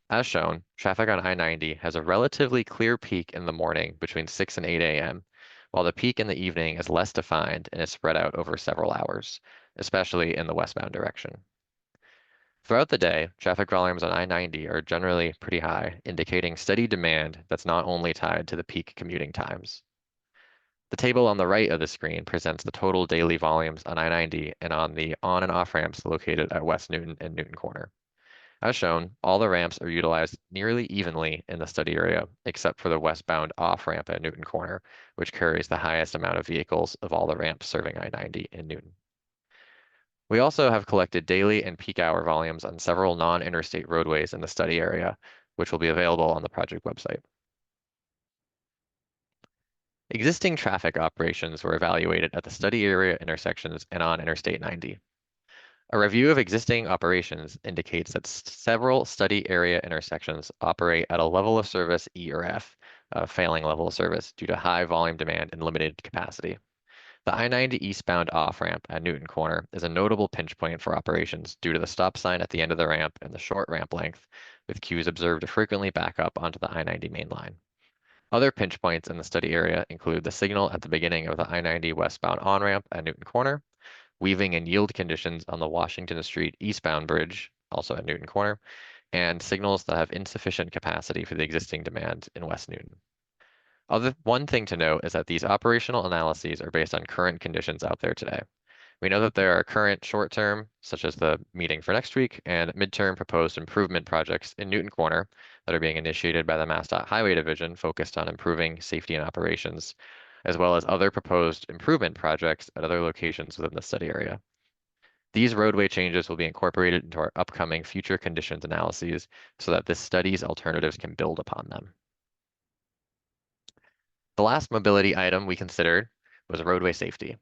As shown, traffic on I-90 has a relatively clear peak in the morning between 6 and 8 a.m., while the peak in the evening is less defined and is spread out over several hours, especially in the westbound direction. Throughout the day, traffic volumes on I-90 are generally pretty high, indicating steady demand that's not only tied to the peak commuting times. The table on the right of the screen presents the total daily volumes on I-90 and on the on and off ramps located at West Newton and Newton Corner. As shown, all the ramps are utilized nearly evenly in the study area, except for the westbound off-ramp at Newton Corner, which carries the highest amount of vehicles of all the ramps serving I-90 in Newton. We also have collected daily and peak hour volumes on several non-interstate roadways in the study area, which will be available on the project website. Existing traffic operations were evaluated at the study area intersections and on Interstate 90. A review of existing operations indicates that several study area intersections operate at a level of service E or F, a failing level of service due to high volume demand and limited capacity. The I-90 eastbound off-ramp at Newton Corner is a notable pinch point for operations due to the stop sign at the end of the ramp and the short ramp length, with queues observed to frequently back up onto the I-90 main line. Other pinch points in the study area include the signal at the beginning of the I-90 westbound on-ramp at Newton Corner, weaving and yield conditions on the Washington Street eastbound bridge, also at Newton Corner, and signals that have insufficient capacity for the existing demand in West Newton. One thing to note is that these operational analyses are based on current conditions out there today. We know that there are current short-term, such as the meeting for next week, and midterm proposed improvement projects in Newton Corner that are being initiated by the MassDOT Highway Division focused on improving safety and operations, as well as other proposed improvement projects at other locations within the study area. These roadway changes will be incorporated into our upcoming future conditions analyses so that this study's alternatives can build upon them. The last mobility item we considered was roadway safety.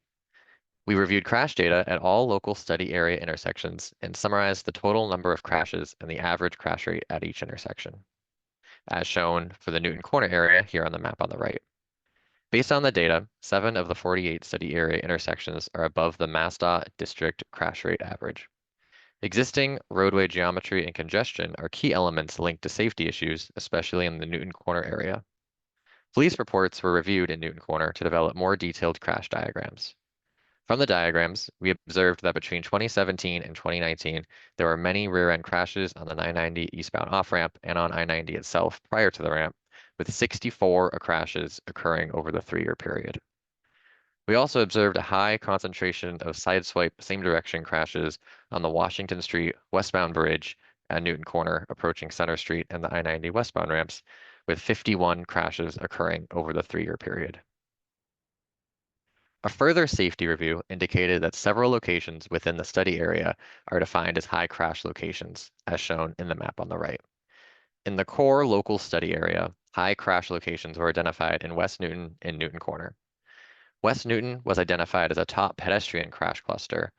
We reviewed crash data at all local study area intersections and summarized the total number of crashes and the average crash rate at each intersection, as shown for the Newton Corner area here on the map on the right. Based on the data, 7 of the 48 study area intersections are above the MassDOT district crash rate average. Existing roadway geometry and congestion are key elements linked to safety issues, especially in the Newton Corner area. Police reports were reviewed in Newton Corner to develop more detailed crash diagrams. From the diagrams, we observed that between 2017 and 2019, there were many rear-end crashes on the 990 eastbound off-ramp and on I-90 itself prior to the ramp, with 64 crashes occurring over the 3-year period. We also observed a high concentration of sideswipe same-direction crashes on the Washington Street westbound bridge at Newton Corner approaching Center Street and the I-90 westbound ramps, with 51 crashes occurring over the 3-year period. A further safety review indicated that several locations within the study area are defined as high crash locations, as shown in the map on the right. In the core local study area, high crash locations were identified in West Newton and Newton Corner. West Newton was identified as a top pedestrian crash cluster,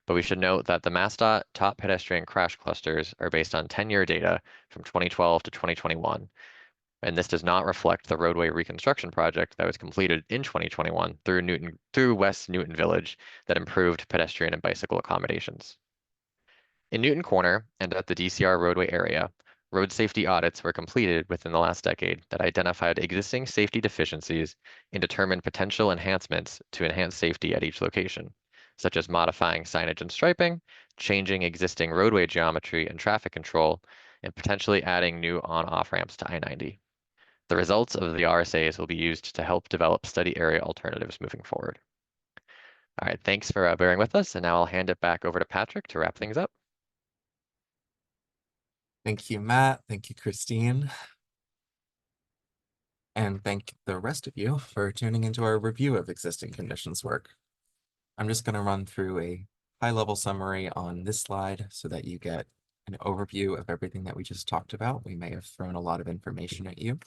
but we should note that the MassDOT top pedestrian crash clusters are based on 10-year data from 2012 to 2021, and this does not reflect the roadway reconstruction project that was completed in 2021 through West Newton Village that improved pedestrian and bicycle accommodations. In Newton Corner and at the DCR roadway area, road safety audits were completed within the last decade that identified existing safety deficiencies and determined potential enhancements to enhance safety at each location, such as modifying signage and striping, changing existing roadway geometry and traffic control, and potentially adding new on-off ramps to I-90. The results of the RSAs will be used to help develop study area alternatives moving forward. All right, thanks for bearing with us, and now I'll hand it back over to Patrick to wrap things up. Thank you, Matt. Thank you, Christine. And thank the rest of you for tuning into our review of existing conditions work. I'm just going to run through a high-level summary on this slide so that you get an overview of everything that we just talked about. We may have thrown a lot of information at you.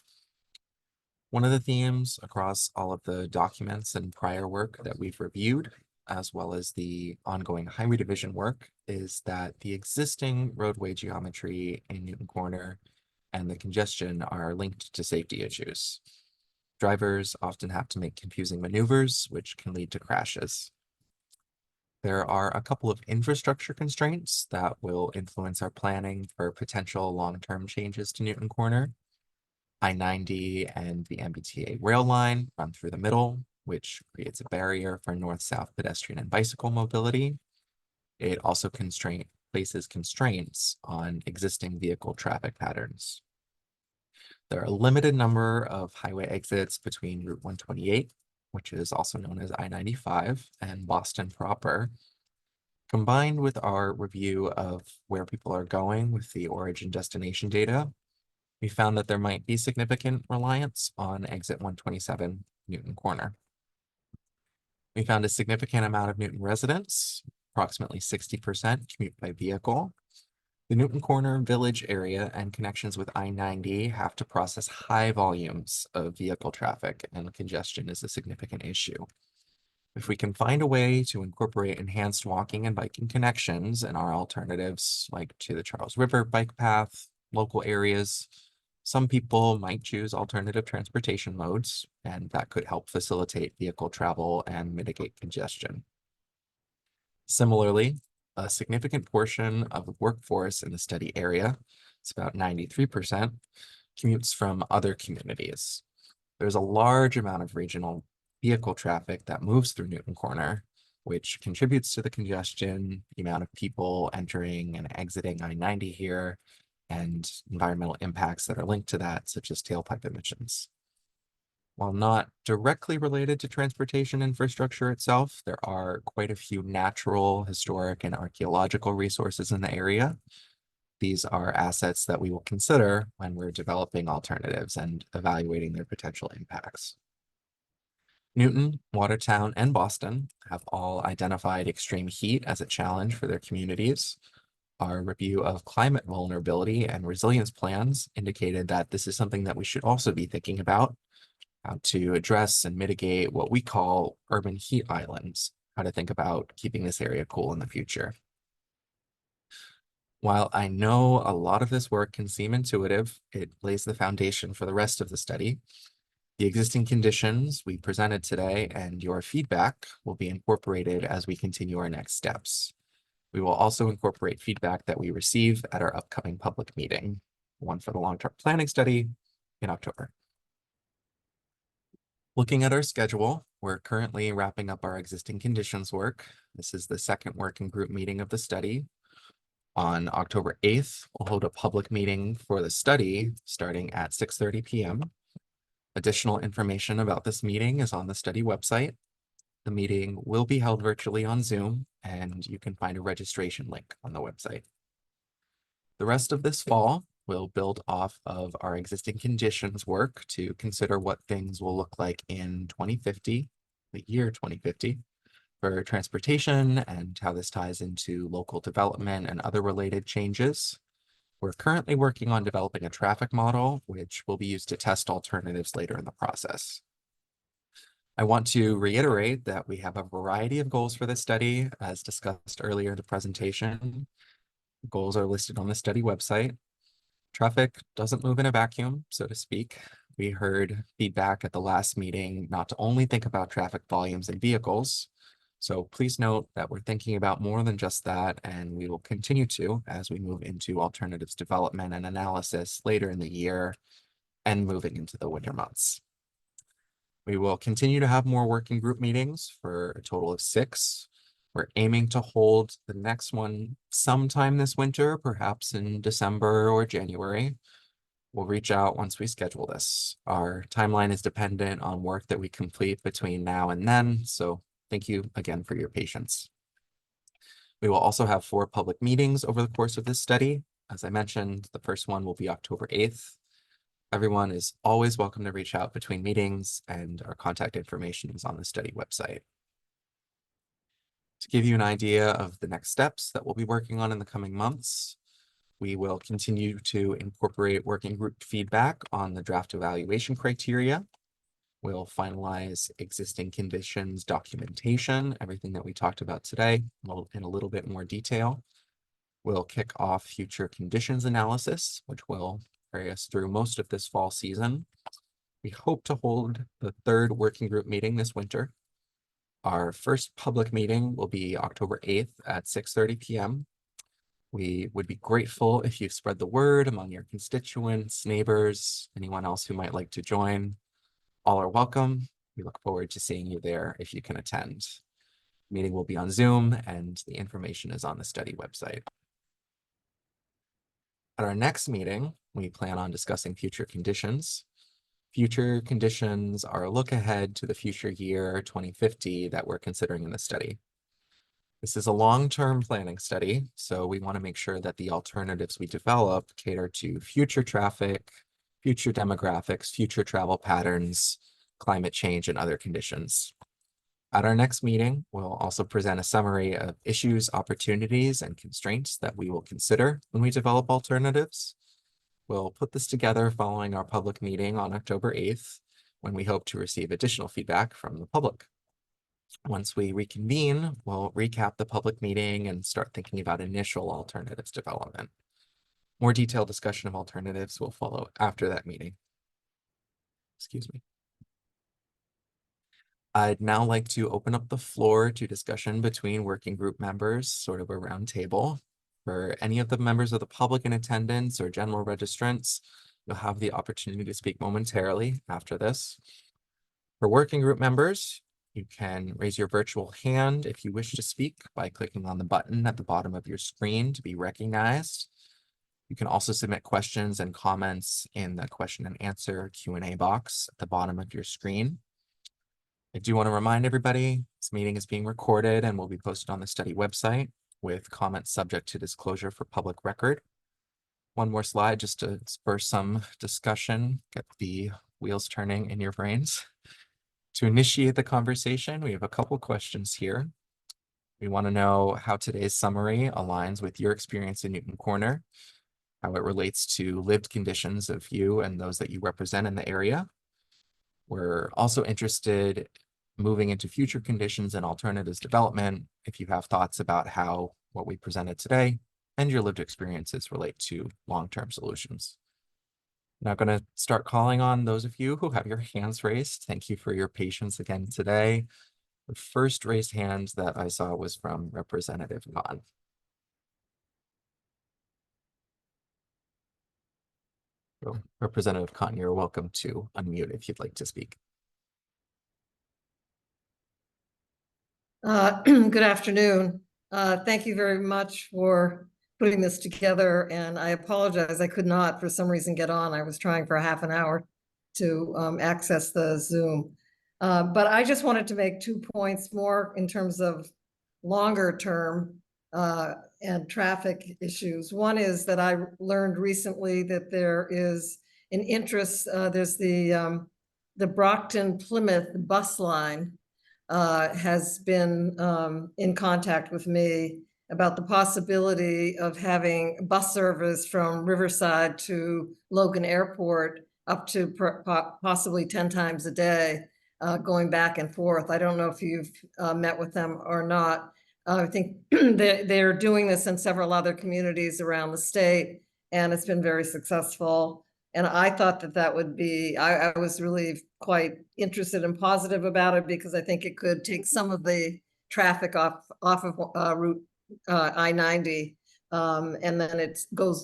One of the themes across all of the documents and prior work that we've reviewed, as well as the ongoing highway division work, is that the existing roadway geometry in Newton Corner and the congestion are linked to safety issues. Drivers often have to make confusing maneuvers, which can lead to crashes. There are a couple of infrastructure constraints that will influence our planning for potential long-term changes to Newton Corner. I-90 and the MBTA rail line run through the middle, which creates a barrier for north-south pedestrian and bicycle mobility. It also places constraints on existing vehicle traffic patterns. There are a limited number of highway exits between Route 128, which is also known as I-95, and Boston proper. Combined with our review of where people are going with the origin destination data, we found that there might be significant reliance on exit 127 Newton Corner. We found a significant amount of Newton residents, approximately 60% commute by vehicle. The Newton Corner village area and connections with I-90 have to process high volumes of vehicle traffic, and congestion is a significant issue. If we can find a way to incorporate enhanced walking and biking connections in our alternatives, like to the Charles River bike path, local areas, some people might choose alternative transportation modes, and that could help facilitate vehicle travel and mitigate congestion. Similarly, a significant portion of the workforce in the study area, it's about 93%, commutes from other communities. There's a large amount of regional vehicle traffic that moves through Newton Corner, which contributes to the congestion, the amount of people entering and exiting I-90 here, and environmental impacts that are linked to that, such as tailpipe emissions. While not directly related to transportation infrastructure itself, there are quite a few natural, historic, and archaeological resources in the area. These are assets that we will consider when we're developing alternatives and evaluating their potential impacts. Newton, Watertown, and Boston have all identified extreme heat as a challenge for their communities. Our review of climate vulnerability and resilience plans indicated that this is something that we should also be thinking about, how to address and mitigate what we call urban heat islands, how to think about keeping this area cool in the future. While I know a lot of this work can seem intuitive, it lays the foundation for the rest of the study. The existing conditions we presented today and your feedback will be incorporated as we continue our next steps. We will also incorporate feedback that we receive at our upcoming public meeting, one for the long-term planning study in October. Looking at our schedule, we're currently wrapping up our existing conditions work. This is the second working group meeting of the study. On October 8th, we'll hold a public meeting for the study starting at 6:30 p.m. Additional information about this meeting is on the study website. The meeting will be held virtually on Zoom, and you can find a registration link on the website. The rest of this fall will build off of our existing conditions work to consider what things will look like in 2050, the year 2050, for transportation and how this ties into local development and other related changes. We're currently working on developing a traffic model, which will be used to test alternatives later in the process. I want to reiterate that we have a variety of goals for this study, as discussed earlier in the presentation. Goals are listed on the study website. Traffic doesn't move in a vacuum, so to speak. We heard feedback at the last meeting not to only think about traffic volumes and vehicles. So please note that we're thinking about more than just that, and we will continue to as we move into alternatives development and analysis later in the year and moving into the winter months. We will continue to have more working group meetings for a total of 6. We're aiming to hold the next one sometime this winter, perhaps in December or January. We'll reach out once we schedule this. Our timeline is dependent on work that we complete between now and then, so thank you again for your patience. We will also have 4 public meetings over the course of this study. As I mentioned, the first one will be October 8th. Everyone is always welcome to reach out between meetings, and our contact information is on the study website. To give you an idea of the next steps that we'll be working on in the coming months, we will continue to incorporate working group feedback on the draft evaluation criteria. We'll finalize existing conditions documentation, everything that we talked about today in a little bit more detail. We'll kick off future conditions analysis, which will carry us through most of this fall season. We hope to hold the 3rd working group meeting this winter. Our first public meeting will be October 8th at 6:30 p.m. We would be grateful if you spread the word among your constituents, neighbors, anyone else who might like to join. All are welcome. We look forward to seeing you there if you can attend. The meeting will be on Zoom, and the information is on the study website. At our next meeting, we plan on discussing future conditions. Future conditions are a look ahead to the future year 2050 that we're considering in the study. This is a long-term planning study, so we want to make sure that the alternatives we develop cater to future traffic, future demographics, future travel patterns, climate change, and other conditions. At our next meeting, we'll also present a summary of issues, opportunities, and constraints that we will consider when we develop alternatives. We'll put this together following our public meeting on October 8th, when we hope to receive additional feedback from the public. Once we reconvene, we'll recap the public meeting and start thinking about initial alternatives development. More detailed discussion of alternatives will follow after that meeting. Excuse me. I'd now like to open up the floor to discussion between working group members, sort of a round table. For any of the members of the public in attendance or general registrants, you'll have the opportunity to speak momentarily after this. For working group members, you can raise your virtual hand if you wish to speak by clicking on the button at the bottom of your screen to be recognized. You can also submit questions and comments in the question and answer Q&A box at the bottom of your screen. I do want to remind everybody, this meeting is being recorded and will be posted on the study website with comments subject to disclosure for public record. One more slide just to spur some discussion, get the wheels turning in your brains. To initiate the conversation, we have a couple questions here. We want to know how today's summary aligns with your experience in Newton Corner, how it relates to lived conditions of you and those that you represent in the area. We're also interested moving into future conditions and alternatives development, if you have thoughts about how what we presented today and your lived experiences relate to long-term solutions. Now going to start calling on those of you who have your hands raised. Thank you for your patience again today. The first raised hand that I saw was from Representative Khan. So, Representative Khan, you're welcome to unmute if you'd like to speak. Good afternoon. Thank you very much for putting this together, and I apologize, I could not for some reason get on. I was trying for half an hour to access the Zoom. But I just wanted to make 2 points more in terms of longer term and traffic issues. One is that I learned recently that there is an interest, there's the Brockton Plymouth bus line has been in contact with me about the possibility of having bus service from Riverside to Logan Airport up to possibly 10 times a day, going back and forth. I don't know if you've met with them or not. I think they're doing this in several other communities around the state, and it's been very successful. And I thought that that would be, I was really quite interested and positive about it because I think it could take some of the traffic off of Route I-90, and then it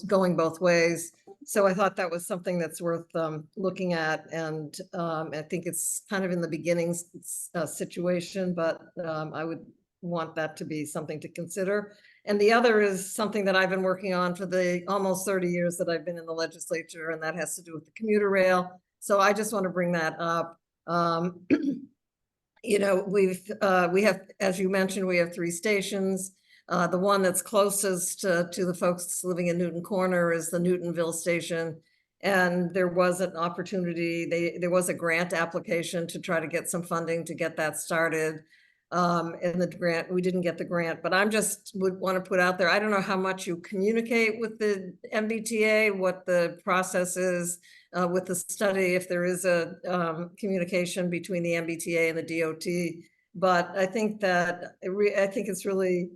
going both ways. So I thought that was something that's worth looking at, and I think it's kind of in the beginning situation, but I would want that to be something to consider. And the other is something that I've been working on for the almost 30 years that I've been in the legislature, and that has to do with the commuter rail. So I just want to bring that up. You know, we have, as you mentioned, we have 3 stations. The one that's closest to the folks living in Newton Corner is the Newtonville station. And there was an opportunity, there was a grant application to try to get some funding to get that started. And the grant, we didn't get the grant, but I'm just would want to put out there, I don't know how much you communicate with the MBTA, what the process is with the study, if there is a communication between the MBTA and the DOT. But I think that, I think it's really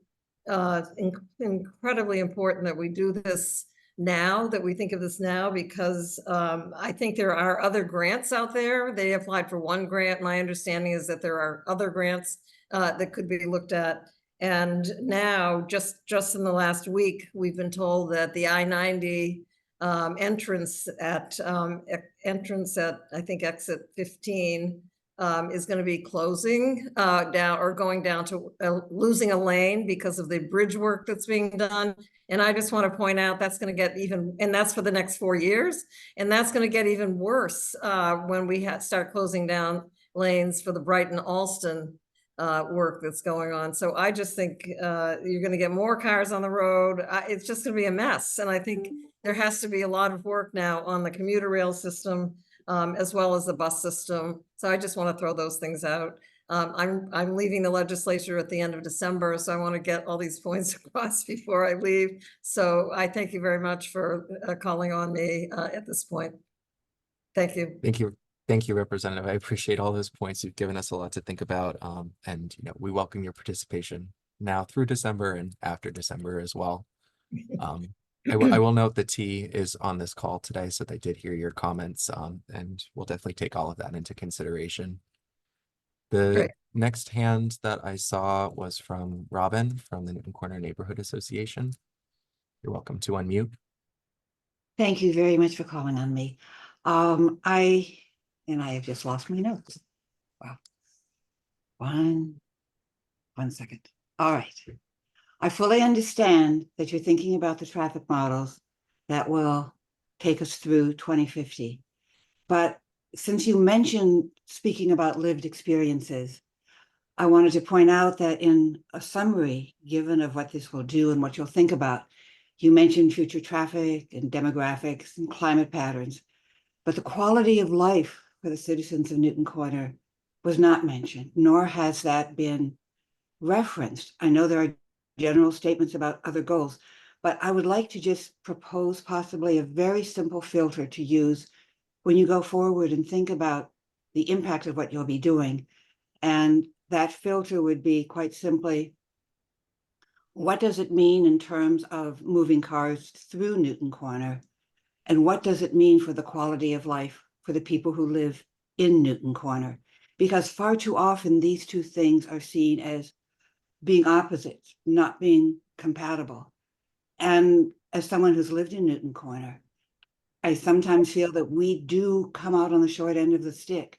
incredibly important that we do this now, that we think of this now, because I think there are other grants out there. They applied for one grant. My understanding is that there are other grants that could be looked at. And now, just in the last week, we've been told that the I-90 entrance at I think exit 15 is going to be closing down, or going down to losing a lane because of the bridge work that's being done. And I just want to point out that's going to get even, and that's for the next 4 years, and that's going to get even worse when we start closing down lanes for the Brighton-Alston work that's going on. So I just think you're going to get more cars on the road. It's just going to be a mess. And I think there has to be a lot of work now on the commuter rail system as well as the bus system. So I just want to throw those things out. I'm leaving the legislature at the end of December, so I want to get all these points across before I leave. So I thank you very much for calling on me at this point. Thank you. Thank you. Thank you, Representative. I appreciate all those points. You've given us a lot to think about. And we welcome your participation now through December and after December as well. I will note that T is on this call today, so they did hear your comments, and we'll definitely take all of that into consideration. The next hand that I saw was from Robin from the Newton Corner Neighborhood Association. You're welcome to unmute. Thank you very much for calling on me. I have just lost my notes. Wow. One second. All right. I fully understand that you're thinking about the traffic models that will take us through 2050. But since you mentioned speaking about lived experiences, I wanted to point out that in a summary given of what this will do and what you'll think about, you mentioned future traffic and demographics and climate patterns, but the quality of life for the citizens of Newton Corner was not mentioned, nor has that been referenced. I know there are general statements about other goals, but I would like to just propose possibly a very simple filter to use when you go forward and think about the impact of what you'll be doing. And that filter would be quite simply, what does it mean in terms of moving cars through Newton Corner? And what does it mean for the quality of life for the people who live in Newton Corner? Because far too often these two things are seen as being opposites, not being compatible. And as someone who's lived in Newton Corner, I sometimes feel that we do come out on the short end of the stick.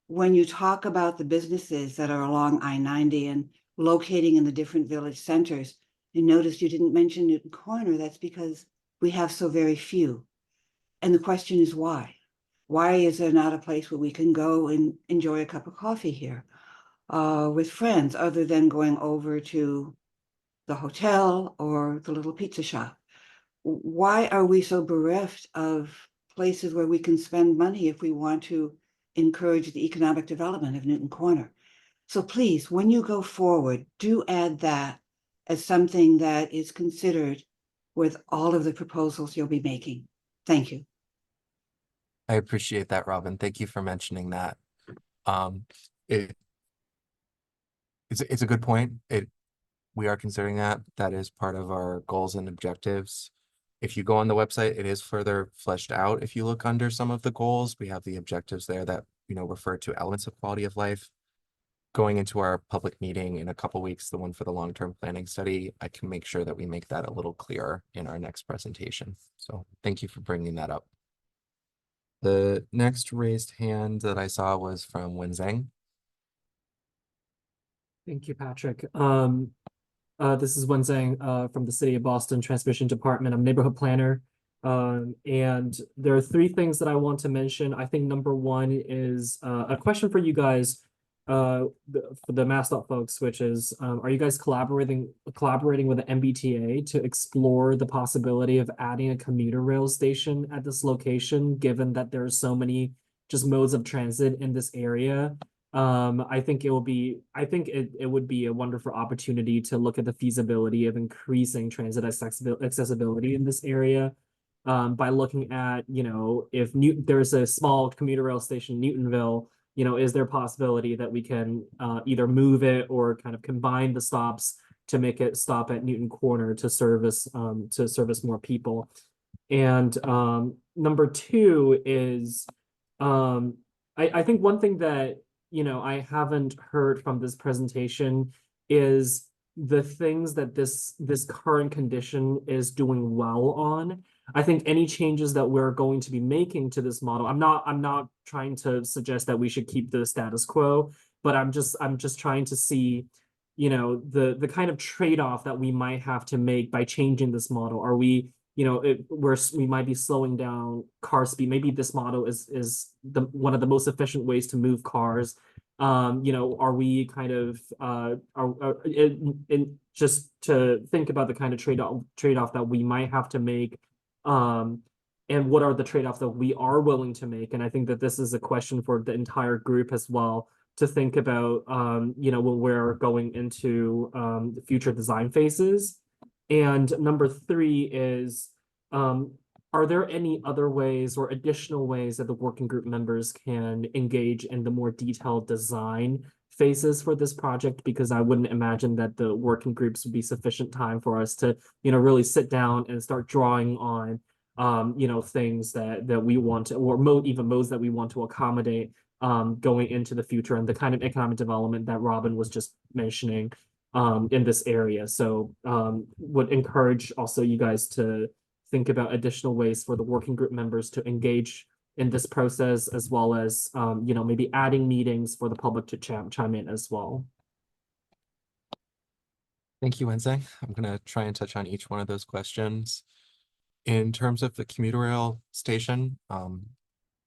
When you talk about the businesses that are along I-90 and locating in the different village centers, you notice you didn't mention Newton Corner. That's because we have so very few. And the question is why? Why is there not a place where we can go and enjoy a cup of coffee here with friends, other than going over to the hotel or the little pizza shop? Why are we so bereft of places where we can spend money if we want to encourage the economic development of Newton Corner? So please, when you go forward, do add that as something that is considered with all of the proposals you'll be making. Thank you. I appreciate that, Robin. Thank you for mentioning that. It's a good point. We are considering that. That is part of our goals and objectives. If you go on the website, it is further fleshed out. If you look under some of the goals, we have the objectives there that, refer to elements of quality of life. Going into our public meeting in a couple weeks, the one for the long-term planning study, I can make sure that we make that a little clearer in our next presentation. So thank you for bringing that up. The next raised hand that I saw was from Wenzeng. Thank you, Patrick. This is Wenzeng from the City of Boston Transportation Department. I'm a neighborhood planner. And there are three things that I want to mention. I think number one is a question for you guys, for the MassDOT folks, which is, are you guys collaborating with the MBTA to explore the possibility of adding a commuter rail station at this location, given that there are so many just modes of transit in this area? I think it would be a wonderful opportunity to look at the feasibility of increasing transit accessibility in this area, by looking at, if there's a small commuter rail station in Newtonville, is there a possibility that we can either move it or kind of combine the stops to make it stop at Newton Corner to service more people? And number two is, I think one thing that I haven't heard from this presentation is the things that this current condition is doing well on. I think any changes that we're going to be making to this model, I'm not trying to suggest that we should keep the status quo, but I'm just trying to see, the kind of trade-off that we might have to make by changing this model. Are we, we might be slowing down car speed. Maybe this model is one of the most efficient ways to move cars. Are we kind of just to think about the kind of trade-off that we might have to make, and what are the trade-offs that we are willing to make? And I think that this is a question for the entire group as well to think about, when we're going into the future design phases. And number three is, are there any other ways or additional ways that the working group members can engage in the more detailed design phases for this project? Because I wouldn't imagine that the working groups would be sufficient time for us to, really sit down and start drawing on, things that we want to, or even modes that we want to accommodate going into the future, and the kind of economic development that Robin was just mentioning in this area. So would encourage also you guys to think about additional ways for the working group members to engage in this process, as well as, maybe adding meetings for the public to chime in as well. Thank you, Wenzeng. I'm going to try and touch on each one of those questions. In terms of the commuter rail station,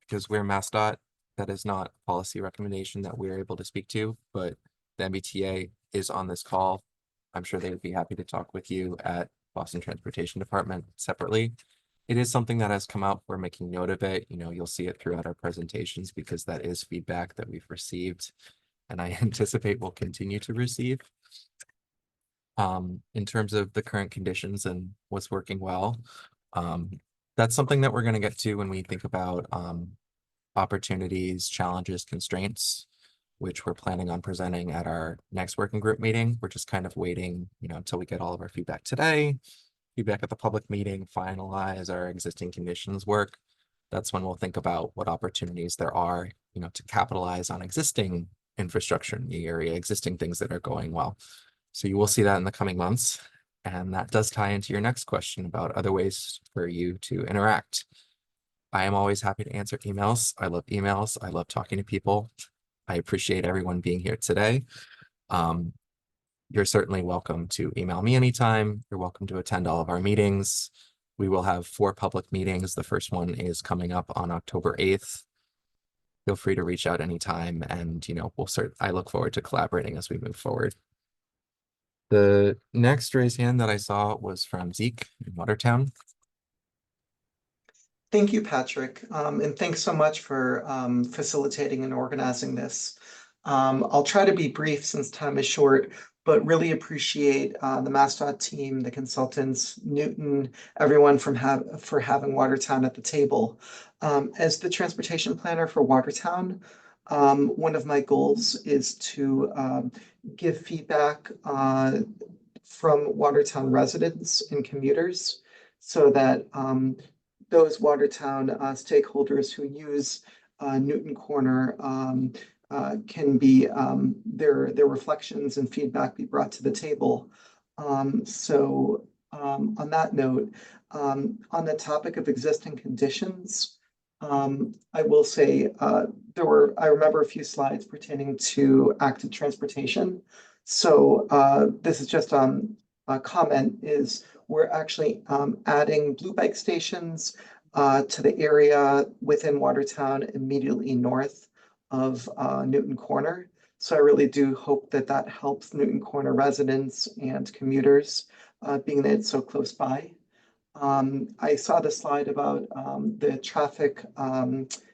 because we're MassDOT, that is not a policy recommendation that we're able to speak to, but the MBTA is on this call. I'm sure they would be happy to talk with you at Boston Transportation Department separately. It is something that has come out. We're making note of it. You'll see it throughout our presentations because that is feedback that we've received and I anticipate we'll continue to receive. In terms of the current conditions and what's working well, that's something that we're going to get to when we think about opportunities, challenges, constraints. which we're planning on presenting at our next working group meeting. We're just kind of waiting, until we get all of our feedback today, feedback at the public meeting, finalize our existing conditions work. That's when we'll think about what opportunities there are, to capitalize on existing infrastructure in the area, existing things that are going well. So you will see that in the coming months. And that does tie into your next question about other ways for you to interact. I am always happy to answer emails. I love emails. I love talking to people. I appreciate everyone being here today. You're certainly welcome to email me anytime. You're welcome to attend all of our meetings. We will have 4 public meetings. The first one is coming up on October 8th. Feel free to reach out anytime, and I look forward to collaborating as we move forward. The next raised hand that I saw was from Zeke in Watertown. Thank you, Patrick. And thanks so much for facilitating and organizing this. I'll try to be brief since time is short, but really appreciate the MassDOT team, the consultants, Newton, everyone for having Watertown at the table. As the transportation planner for Watertown, one of my goals is to give feedback from Watertown residents and commuters so that those Watertown stakeholders who use Newton Corner can be their reflections and feedback be brought to the table. So on that note, on the topic of existing conditions, I will say I remember a few slides pertaining to active transportation. So this is just a comment is we're actually adding blue bike stations to the area within Watertown immediately north of Newton Corner. So I really do hope that that helps Newton Corner residents and commuters, being that it's so close by. I saw the slide about the traffic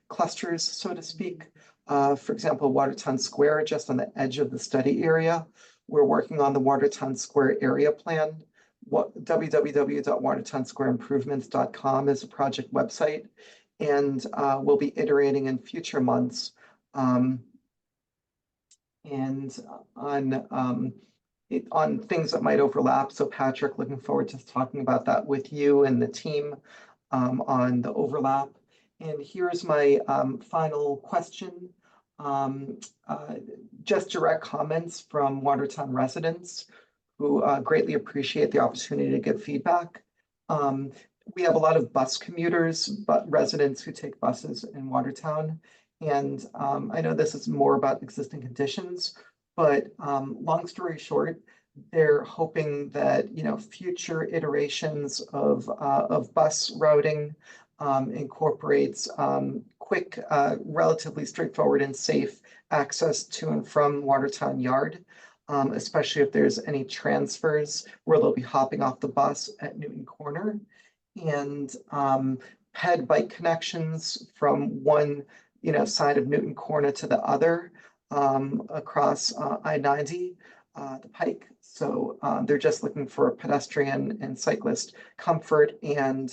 clusters, so to speak. For example, Watertown Square, just on the edge of the study area. We're working on the Watertown Square area plan. www.watertownsquareimprovements.com is a project website, and we'll be iterating in future months and on things that might overlap. So Patrick, looking forward to talking about that with you and the team on the overlap. And here's my final question. Just direct comments from Watertown residents who greatly appreciate the opportunity to give feedback. We have a lot of bus commuters, but residents who take buses in Watertown. And I know this is more about existing conditions, but long story short, they're hoping that future iterations of bus routing incorporates quick, relatively straightforward and safe access to and from Watertown Yard, especially if there's any transfers where they'll be hopping off the bus at Newton Corner, and ped bike connections from one side of Newton Corner to the other across I-90, the Pike. So they're just looking for pedestrian and cyclist comfort and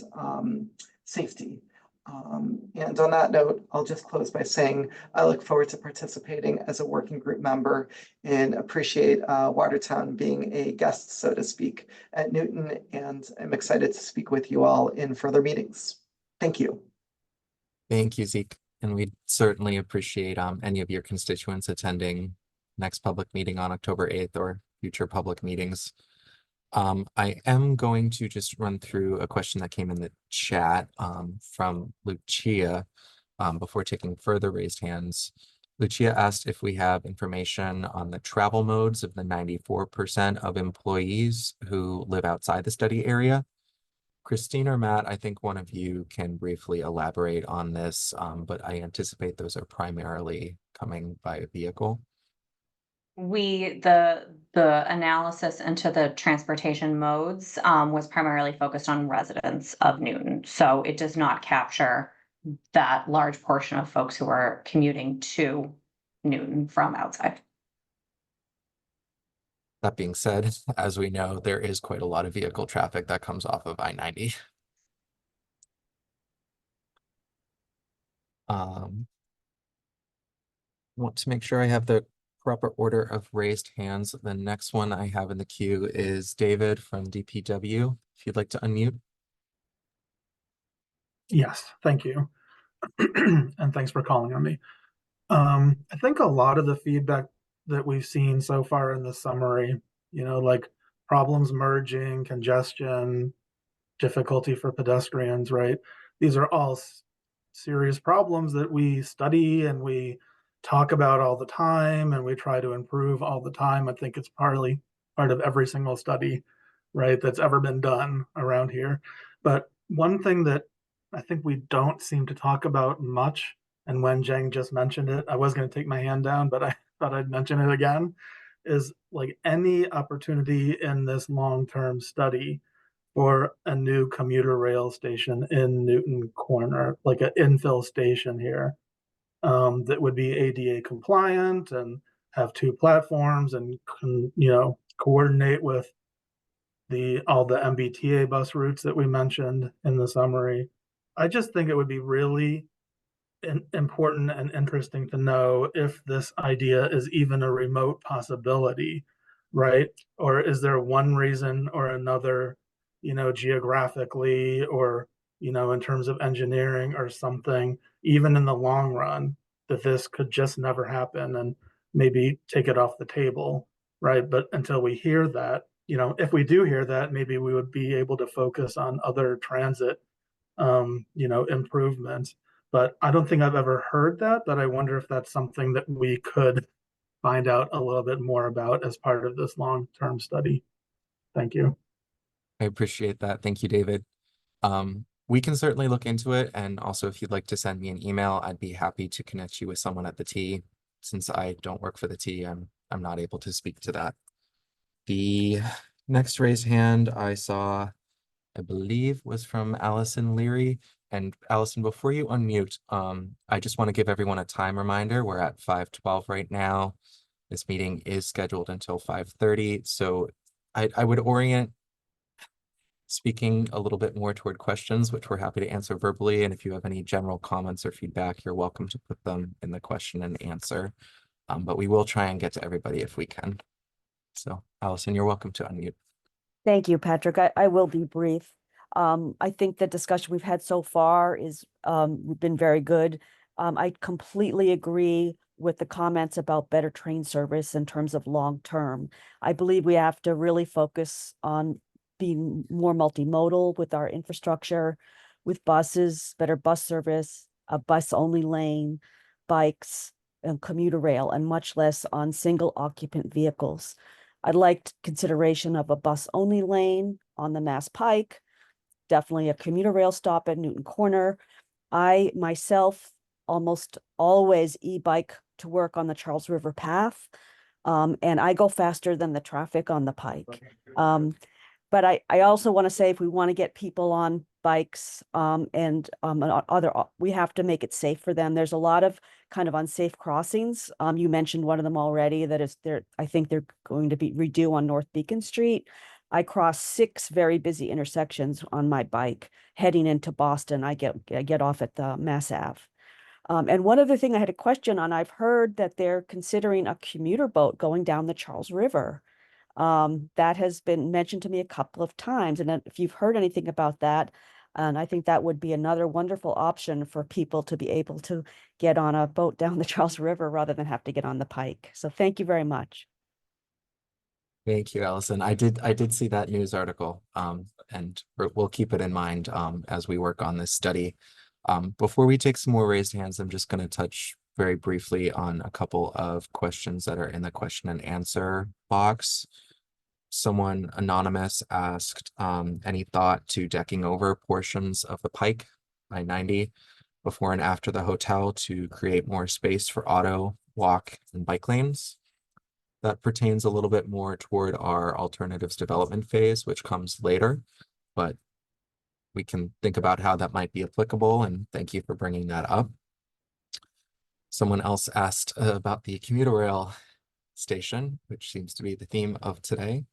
safety. And on that note, I'll just close by saying I look forward to participating as a working group member and appreciate Watertown being a guest, so to speak, at Newton, and I'm excited to speak with you all in further meetings. Thank you. Thank you, Zeke. And we certainly appreciate any of your constituents attending next public meeting on October 8th or future public meetings. I am going to just run through a question that came in the chat from Lucia before taking further raised hands. Lucia asked if we have information on the travel modes of the 94% of employees who live outside the study area. Christine or Matt, I think one of you can briefly elaborate on this, but I anticipate those are primarily coming by vehicle. The analysis into the transportation modes was primarily focused on residents of Newton. So it does not capture that large portion of folks who are commuting to Newton from outside. That being said, as we know, there is quite a lot of vehicle traffic that comes off of I-90. want to make sure I have the proper order of raised hands. The next one I have in the queue is David from DPW. If you'd like to unmute. Yes, thank you. And thanks for calling on me. I think a lot of the feedback that we've seen so far in the summary, like problems merging, congestion, difficulty for pedestrians, right? These are all serious problems that we study and we talk about all the time and we try to improve all the time. I think it's partly part of every single study, right, that's ever been done around here. But one thing that I think we don't seem to talk about much, and when Zhang just mentioned it, I was going to take my hand down, but I thought I'd mention it again, is like any opportunity in this long-term study for a new commuter rail station in Newton Corner, like an infill station here, that would be ADA compliant and have 2 platforms and coordinate with all the MBTA bus routes that we mentioned in the summary. I just think it would be really important and interesting to know if this idea is even a remote possibility, right? Or is there one reason or another, geographically or, in terms of engineering or something, even in the long run, that this could just never happen and maybe take it off the table, right? But until we hear that, if we do hear that, maybe we would be able to focus on other transit, improvements. But I don't think I've ever heard that, but I wonder if that's something that we could find out a little bit more about as part of this long-term study. Thank you. I appreciate that. Thank you, David. We can certainly look into it. And also, if you'd like to send me an email, I'd be happy to connect you with someone at the T. Since I don't work for the T, I'm not able to speak to that. The next raised hand I saw, I believe, was from Allison Leary. And Allison, before you unmute, I just want to give everyone a time reminder. We're at 5:12 right now. This meeting is scheduled until 5:30. So I would orient speaking a little bit more toward questions, which we're happy to answer verbally. And if you have any general comments or feedback, you're welcome to put them in the question and answer. But we will try and get to everybody if we can. So Allison, you're welcome to unmute. Thank you, Patrick. I will be brief. I think the discussion we've had so far is been very good. I completely agree with the comments about better train service in terms of long term. I believe we have to really focus on being more multimodal with our infrastructure, with buses, better bus service, a bus only lane, bikes, and commuter rail, and much less on single occupant vehicles. I'd like consideration of a bus only lane on the Mass Pike, definitely a commuter rail stop at Newton Corner. I myself almost always e-bike to work on the Charles River Path, and I go faster than the traffic on the Pike. But I also want to say, if we want to get people on bikes and we have to make it safe for them. There's a lot of kind of unsafe crossings. You mentioned one of them already, that is there. I think they're going to be redo on North Beacon Street. I cross 6 very busy intersections on my bike heading into Boston. I get off at the Mass Ave. And one other thing I had a question on, I've heard that they're considering a commuter boat going down the Charles River. That has been mentioned to me a couple of times. And if you've heard anything about that, and I think that would be another wonderful option for people to be able to get on a boat down the Charles River rather than have to get on the Pike. So thank you very much. Thank you, Allison. I did see that news article, and we'll keep it in mind as we work on this study. Before we take some more raised hands, I'm just going to touch very briefly on a couple of questions that are in the question and answer box. Someone anonymous asked any thought to decking over portions of the Pike I-90 before and after the hotel to create more space for auto, walk, and bike lanes. That pertains a little bit more toward our alternatives development phase, which comes later, but we can think about how that might be applicable, and thank you for bringing that up. Someone else asked about the commuter rail station, which seems to be the theme of today.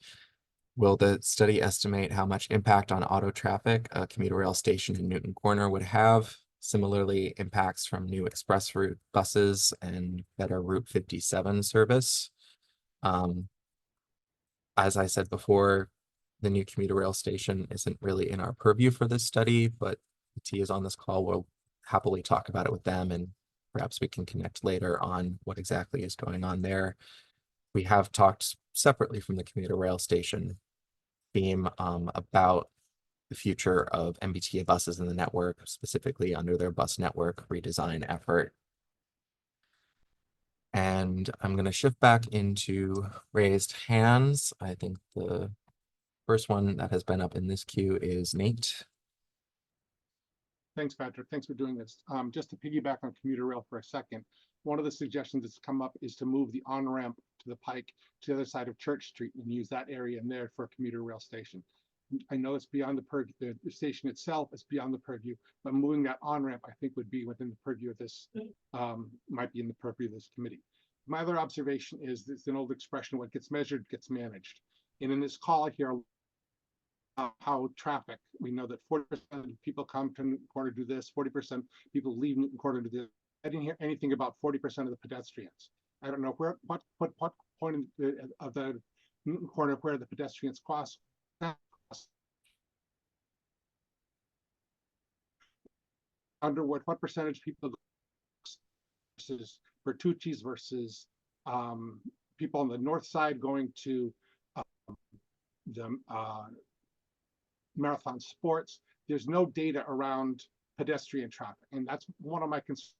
Will the study estimate how much impact on auto traffic a commuter rail station in Newton Corner would have? Similarly, impacts from new express route buses and better Route 57 service. As I said before, the new commuter rail station isn't really in our purview for this study, but the T is on this call. We'll happily talk about it with them, and perhaps we can connect later on what exactly is going on there. We have talked separately from the commuter rail station theme about the future of MBTA buses in the network, specifically under their bus network redesign effort. And I'm going to shift back into raised hands. I think the first one that has been up in this queue is Nate. Thanks, Patrick. Thanks for doing this. Just to piggyback on commuter rail for a second, one of the suggestions that's come up is to move the on-ramp to the Pike to the other side of Church Street and use that area in there for a commuter rail station. I know it's beyond the purview, the station itself is beyond the purview, but moving that on-ramp, I think, would be within the purview of this, might be in the purview of this committee. My other observation is it's an old expression, what gets measured gets managed. And in this call, I hear how traffic, we know that 40% of people come to Newton Corner to do this, 40% people leave Newton Corner to do this. I didn't hear anything about 40% of the pedestrians. I don't know what point of the Newton Corner where the pedestrians cross. Under what percentage people versus Bertucci's versus people on the north side going to the Marathon Sports. There's no data around pedestrian traffic, and that's one of my concerns.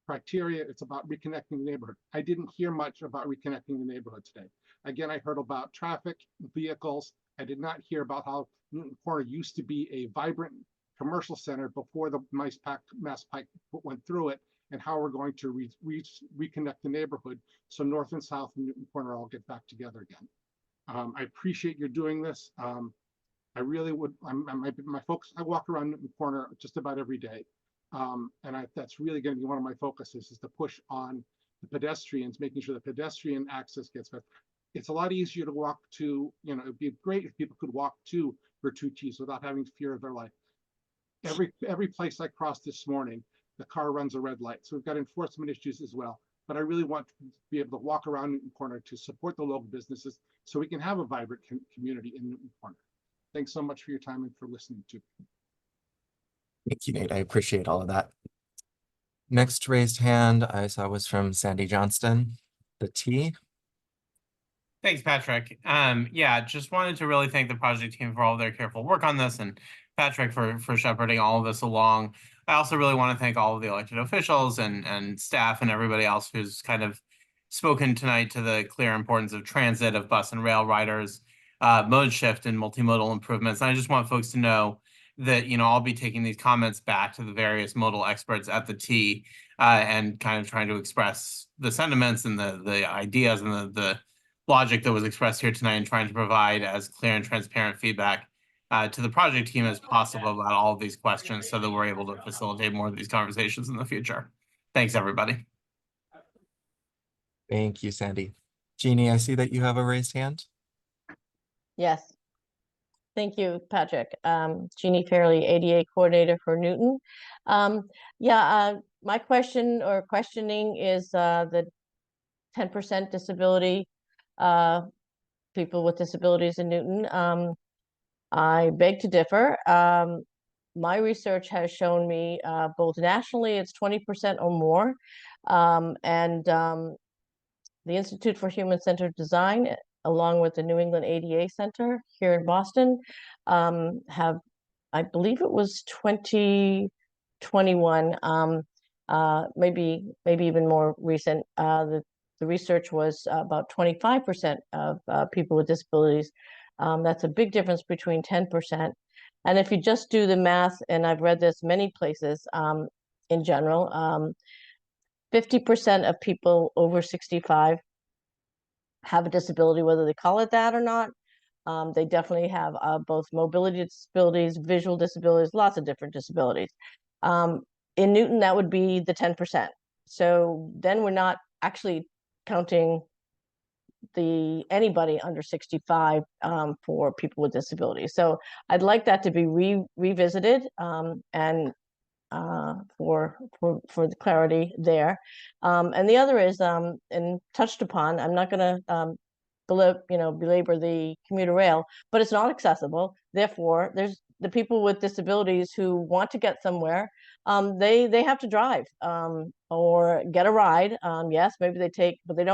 Criteria, it's about reconnecting the neighborhood. I didn't hear much about reconnecting the neighborhood today. Again, I heard about traffic, vehicles. I did not hear about how Newton Corner used to be a vibrant commercial center before the Mass Pike went through it, and how we're going to reconnect the neighborhood so North and South and Newton Corner all get back together again. I appreciate you're doing this. I really would, my focus, I walk around Newton Corner just about every day. And that's really going to be one of my focuses, is to push on the pedestrians, making sure the pedestrian access gets better. It's a lot easier to walk to, you know, it'd be great if people could walk to Bertucci's without having fear of their life. Every place I crossed this morning, the car runs a red light. So we've got enforcement issues as well. But I really want to be able to walk around Newton Corner to support the local businesses so we can have a vibrant community in Newton Corner. Thanks so much for your time and for listening to me. Thank you, Nate. I appreciate all of that. Next raised hand I saw was from Sandy Johnston, the T. Thanks, Patrick. Yeah, just wanted to really thank the project team for all their careful work on this, and Patrick for shepherding all of this along. I also really want to thank all of the elected officials and staff and everybody else who's kind of spoken tonight to the clear importance of transit, of bus and rail riders, mode shift and multimodal improvements. And I just want folks to know that, you know, I'll be taking these comments back to the various modal experts at the T and kind of trying to express the sentiments and the ideas and the logic that was expressed here tonight, and trying to provide as clear and transparent feedback to the project team as possible about all of these questions so that we're able to facilitate more of these conversations in the future. Thanks, everybody. Thank you, Sandy. Jeannie, I see that you have a raised hand. Yes. Thank you, Patrick. Jeannie Fairley, ADA coordinator for Newton. My question or questioning is the 10% disability, people with disabilities in Newton. I beg to differ. My research has shown me both nationally, it's 20% or more. The Institute for Human-Centered Design, along with the New England ADA Center here in Boston, have, I believe it was 2021, maybe even more recent. The research was about 25% of people with disabilities. That's a big difference between 10%. And if you just do the math, and I've read this many places in general, 50% of people over 65 have a disability, whether they call it that or not. They definitely have both mobility disabilities, visual disabilities, lots of different disabilities. In Newton, that would be the 10%. So then we're not actually counting anybody under 65 for people with disabilities. So I'd like that to be revisited and for the clarity there. And the other is and touched upon. I'm not going to belabor the commuter rail, but it's not accessible. Therefore, there's the people with disabilities who want to get somewhere. They have to drive or get a ride. Yes, maybe they take, but they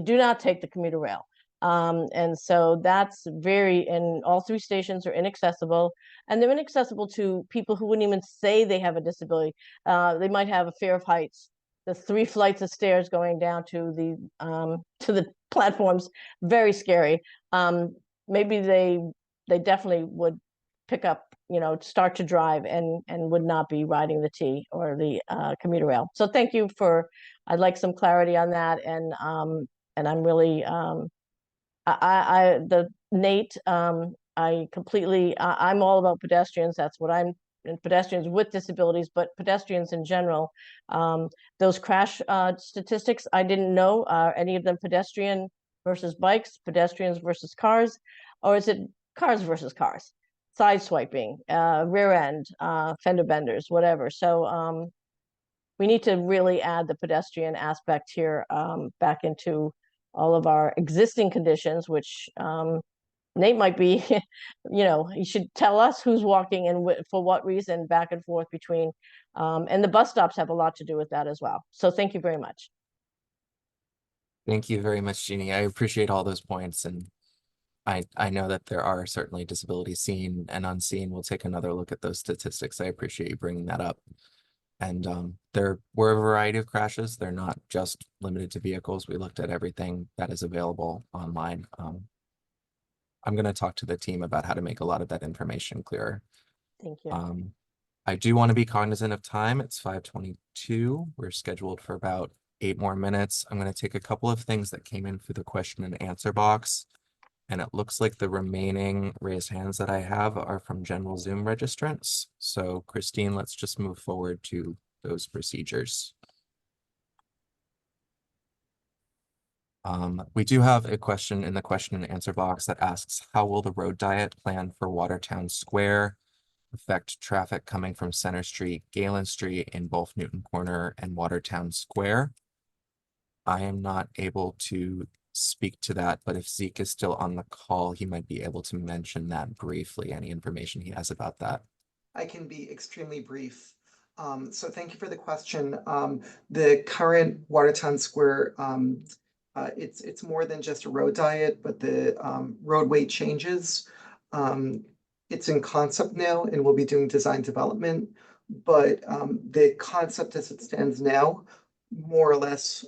do not take the commuter rail. And so that's and all three stations are inaccessible, and they're inaccessible to people who wouldn't even say they have a disability. They might have a fear of heights. The 3 flights of stairs going down to the platforms, very scary. Maybe they definitely would pick up, start to drive and would not be riding the T or the commuter rail. So thank you I'd like some clarity on that, and I'm really Nate, I completely, I'm all about pedestrians. That's what I'm, and pedestrians with disabilities, but pedestrians in general. Those crash statistics, I didn't know, any of them pedestrian versus bikes, pedestrians versus cars, or is it cars versus cars? Side swiping, rear end, fender benders, whatever. So we need to really add the pedestrian aspect here back into all of our existing conditions, which Nate might be, he should tell us who's walking and for what reason back and forth between, and the bus stops have a lot to do with that as well. So thank you very much. Thank you very much, Jeannie. I appreciate all those points, and I know that there are certainly disabilities seen and unseen. We'll take another look at those statistics. I appreciate you bringing that up. And there were a variety of crashes. They're not just limited to vehicles. We looked at everything that is available online. I'm going to talk to the team about how to make a lot of that information clearer. Thank you. I do want to be cognizant of time. It's 5:22. We're scheduled for about 8 more minutes. I'm going to take a couple of things that came in through the question and answer box. And it looks like the remaining raised hands that I have are from general Zoom registrants. So Christine, let's just move forward to those procedures. We do have a question in the question and answer box that asks, how will the road diet plan for Watertown Square affect traffic coming from Center Street, Galen Street in both Newton Corner and Watertown Square? I am not able to speak to that, but if Zeke is still on the call, he might be able to mention that briefly, any information he has about that. I can be extremely brief. So thank you for the question. The current Watertown Square, it's more than just a road diet, but the roadway changes. It's in concept now, and we'll be doing design development, but the concept as it stands now, more or less,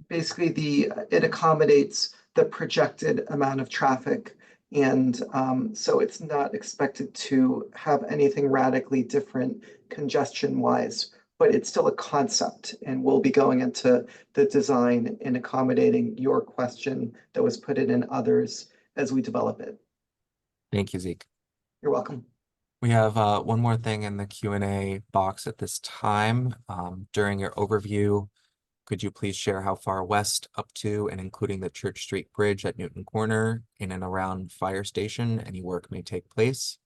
basically it accommodates the projected amount of traffic, and so it's not expected to have anything radically different congestion wise, but it's still a concept, and we'll be going into the design and accommodating your question that was put in and others as we develop it. Thank you, Zeke. You're welcome. We have one more thing in the Q&A box at this time. During your overview, could you please share how far west up to and including the Church Street Bridge at Newton Corner in and around Fire Station any work may take place?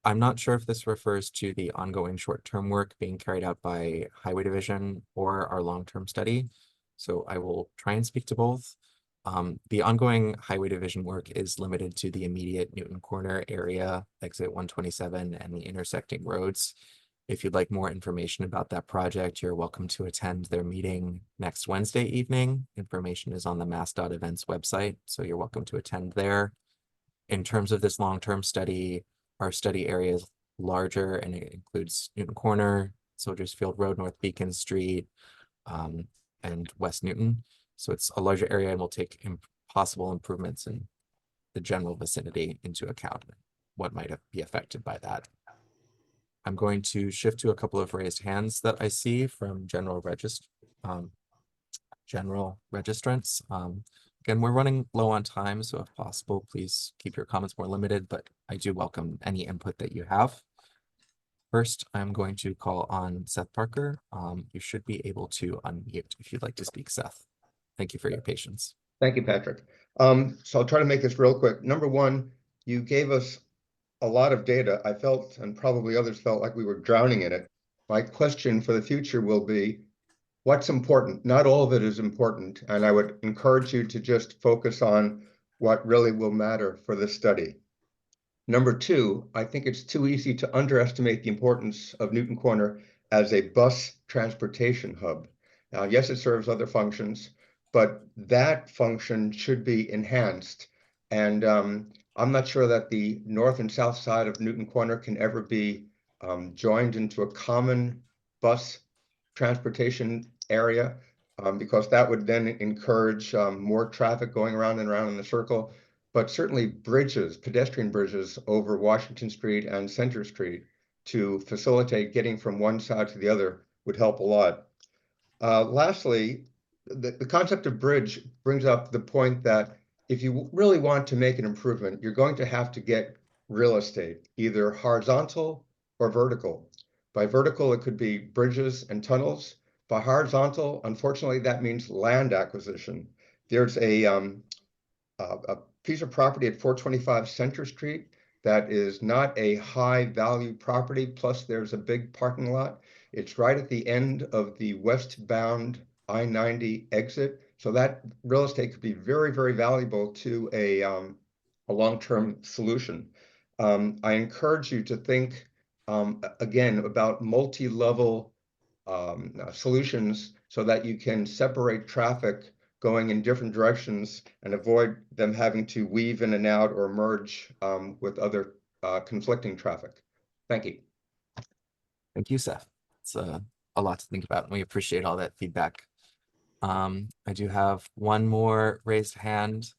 I'm not sure if this refers to the ongoing short-term work being carried out by Highway Division or our long-term study, so I will try and speak to both. The ongoing Highway Division work is limited to the immediate Newton Corner area, exit 127 and the intersecting roads. If you'd like more information about that project, you're welcome to attend their meeting next Wednesday evening. Information is on the MassDOT events website, so you're welcome to attend there. In terms of this long-term study, our study area is larger and it includes Newton Corner, Soldiers Field Road, North Beacon Street, and West Newton. So it's a larger area and we'll take possible improvements in the general vicinity into account, what might be affected by that. I'm going to shift to a couple of raised hands that I see from general registrants. Again, we're running low on time, so if possible, please keep your comments more limited, but I do welcome any input that you have. First, I'm going to call on Seth Parker. You should be able to unmute if you'd like to speak, Seth. Thank you for your patience. Thank you, Patrick. So I'll try to make this real quick. Number one, you gave us a lot of data. I felt, and probably others felt, like we were drowning in it. My question for the future will be, what's important? Not all of it is important, and I would encourage you to just focus on what really will matter for this study. Number two, I think it's too easy to underestimate the importance of Newton Corner as a bus transportation hub. Now, yes, it serves other functions, but that function should be enhanced. And I'm not sure that the north and south side of Newton Corner can ever be joined into a common bus transportation area, because that would then encourage more traffic going around and around in the circle. But certainly bridges, pedestrian bridges over Washington Street and Center Street to facilitate getting from one side to the other would help a lot. Lastly, the concept of bridge brings up the point that if you really want to make an improvement, you're going to have to get real estate, either horizontal or vertical. By vertical, it could be bridges and tunnels. By horizontal, unfortunately, that means land acquisition. There's a piece of property at 425 Center Street that is not a high value property, plus there's a big parking lot. It's right at the end of the westbound I-90 exit. So that real estate could be very, very valuable to a long-term solution. I encourage you to think again about multi-level solutions so that you can separate traffic going in different directions and avoid them having to weave in and out or merge with other conflicting traffic. Thank you. Thank you, Seth. It's a lot to think about, and we appreciate all that feedback. I do have one more raised hand.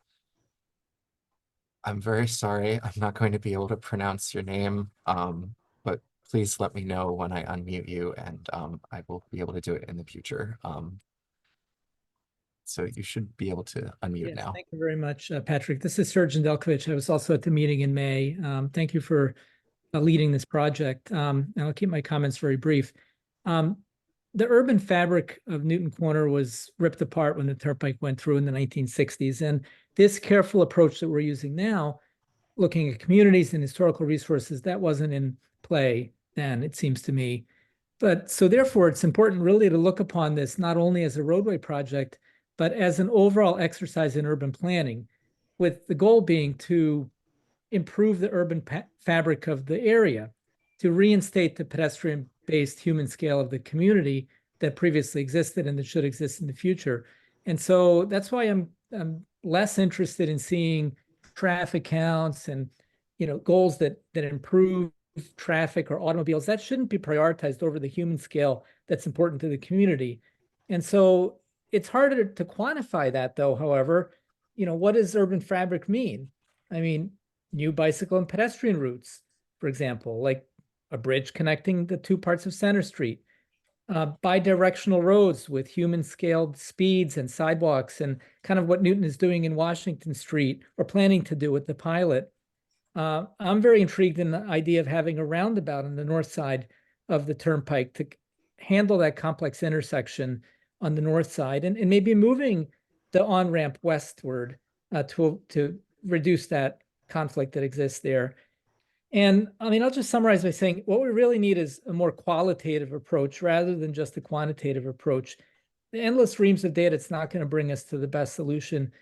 I'm very sorry, I'm not going to be able to pronounce your name, but please let me know when I unmute you, and I will be able to do it in the future. So you should be able to unmute Yes, now. thank you very much, Patrick. This is Sergeant Delkovich. I was also at the meeting in May. Thank you for leading this project. And I'll keep my comments very brief. The urban fabric of Newton Corner was ripped apart when the Turnpike went through in the 1960s. And this careful approach that we're using now, looking at communities and historical resources, that wasn't in play then, it seems to me. But so therefore, it's important really to look upon this not only as a roadway project, but as an overall exercise in urban planning, with the goal being to improve the urban fabric of the area, to reinstate the pedestrian-based human scale of the community that previously existed and that should exist in the future. And so that's why I'm less interested in seeing traffic counts and goals that improve traffic or automobiles. That shouldn't be prioritized over the human scale that's important to the community. And so it's harder to quantify that, though. However, what does urban fabric mean? I mean, new bicycle and pedestrian routes, for example, like a bridge connecting the two parts of Center Street, bi-directional roads with human-scaled speeds and sidewalks, and kind of what Newton is doing in Washington Street or planning to do with the pilot. I'm very intrigued in the idea of having a roundabout on the north side of the Turnpike to handle that complex intersection on the north side, and maybe moving the on-ramp westward to reduce that conflict that exists there. And I mean, I'll just summarize by saying what we really need is a more qualitative approach rather than just a quantitative approach. The endless reams of data, it's not going to bring us to the best solution.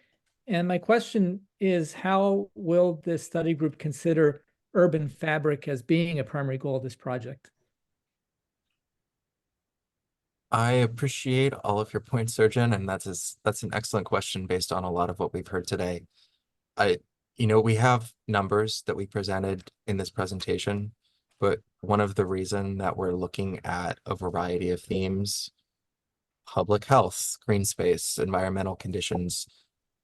And my question is, how will this study group consider urban fabric as being a primary goal of this project? I appreciate all of your points, Surgeon, and that's an excellent question based on a lot of what we've heard today. We have numbers that we presented in this presentation, but one of the reason that we're looking at a variety of themes, public health, green space, environmental conditions,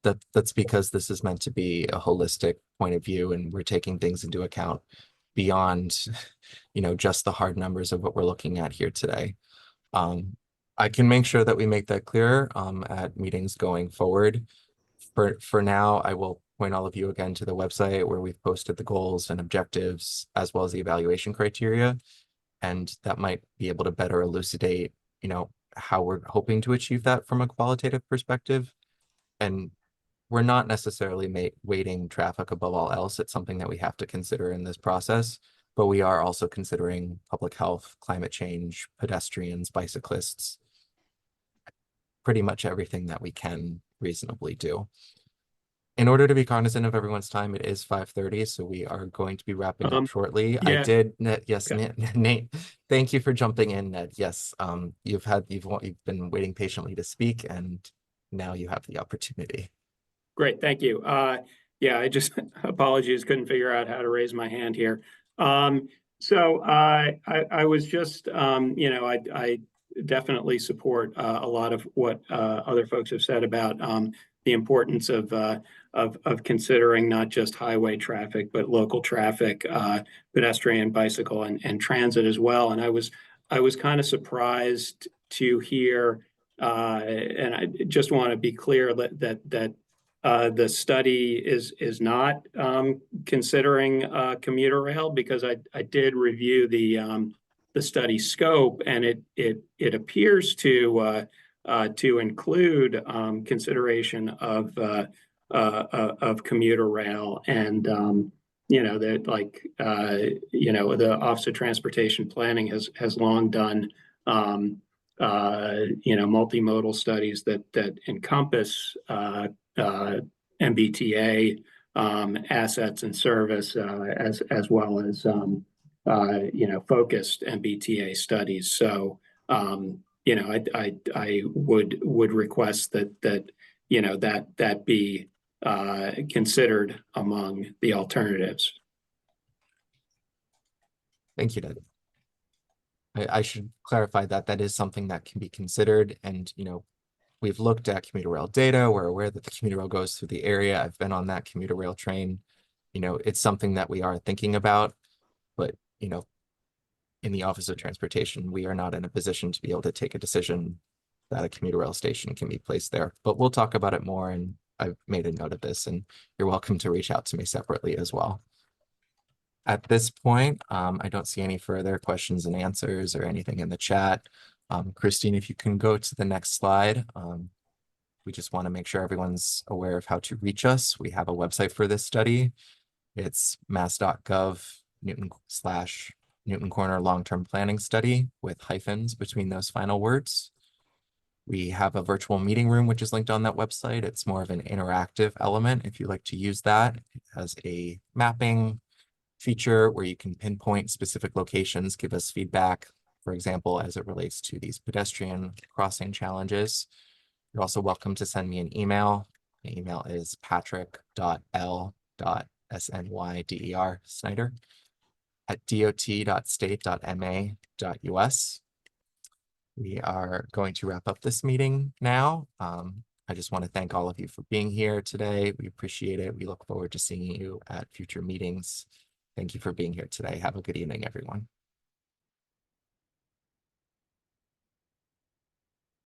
that's because this is meant to be a holistic point of view, and we're taking things into account beyond, just the hard numbers of what we're looking at here today. I can make sure that we make that clear at meetings going forward. For now, I will point all of you again to the website where we've posted the goals and objectives as well as the evaluation criteria. And that might be able to better elucidate, you know, how we're hoping to achieve that from a qualitative perspective. And we're not necessarily weighting traffic above all else. It's something that we have to consider in this process, but we are also considering public health, climate change, pedestrians, bicyclists, pretty much everything that we can reasonably do. In order to be cognizant of everyone's time, it is 5:30, so we are going to be wrapping up shortly. yeah. I did, Ned, yes, Okay. Nate, thank you for jumping in, Ned. Yes, you've been waiting patiently to speak, and now you have the opportunity. Great, thank you. Yeah, I just apologies, couldn't figure out how to raise my hand here. So I was just, you know, I definitely support a lot of what other folks have said about the importance of considering not just highway traffic, but local traffic, pedestrian, bicycle, and transit as well. And I was kind of surprised to hear, and I just want to be clear that the study is not considering commuter rail, because I did review the study scope, and it appears to include consideration of commuter rail, and you know, that, like, you know, the Office of Transportation Planning has long done you know, multimodal studies that encompass MBTA assets and service, as well as you know, focused MBTA studies. So you know, I would request that you know, that be considered among the alternatives. Thank you, Ned. I should clarify that is something that can be considered, and you know, we've looked at commuter rail data. We're aware that the commuter rail goes through the area. I've been on that commuter rail train. You know, it's something that we are thinking about, but you know, in the Office of Transportation, we are not in a position to be able to take a decision that a commuter rail station can be placed there. But we'll talk about it more, and I've made a note of this, and you're welcome to reach out to me separately as well. At this point, I don't see any further questions and answers or anything in the chat. Christine, if you can go to the next slide. We just want to make sure everyone's aware of how to reach us. We have a website for this study. It's mass.gov Newton Corner Long-Term Planning Study with hyphens between those final words. We have a virtual meeting room, which is linked on that website. It's more of an interactive element if you'd like to use that. It has a mapping feature where you can pinpoint specific locations, give us feedback, for example, as it relates to these pedestrian crossing challenges. You're also welcome to send me an email. The email is patrick.l.snyder, Snyder, at dot.state.ma.us. We are going to wrap up this meeting now. I just want to thank all of you for being here today. We appreciate it. We look forward to seeing you at future meetings. Thank you for being here today. Have a good evening, everyone.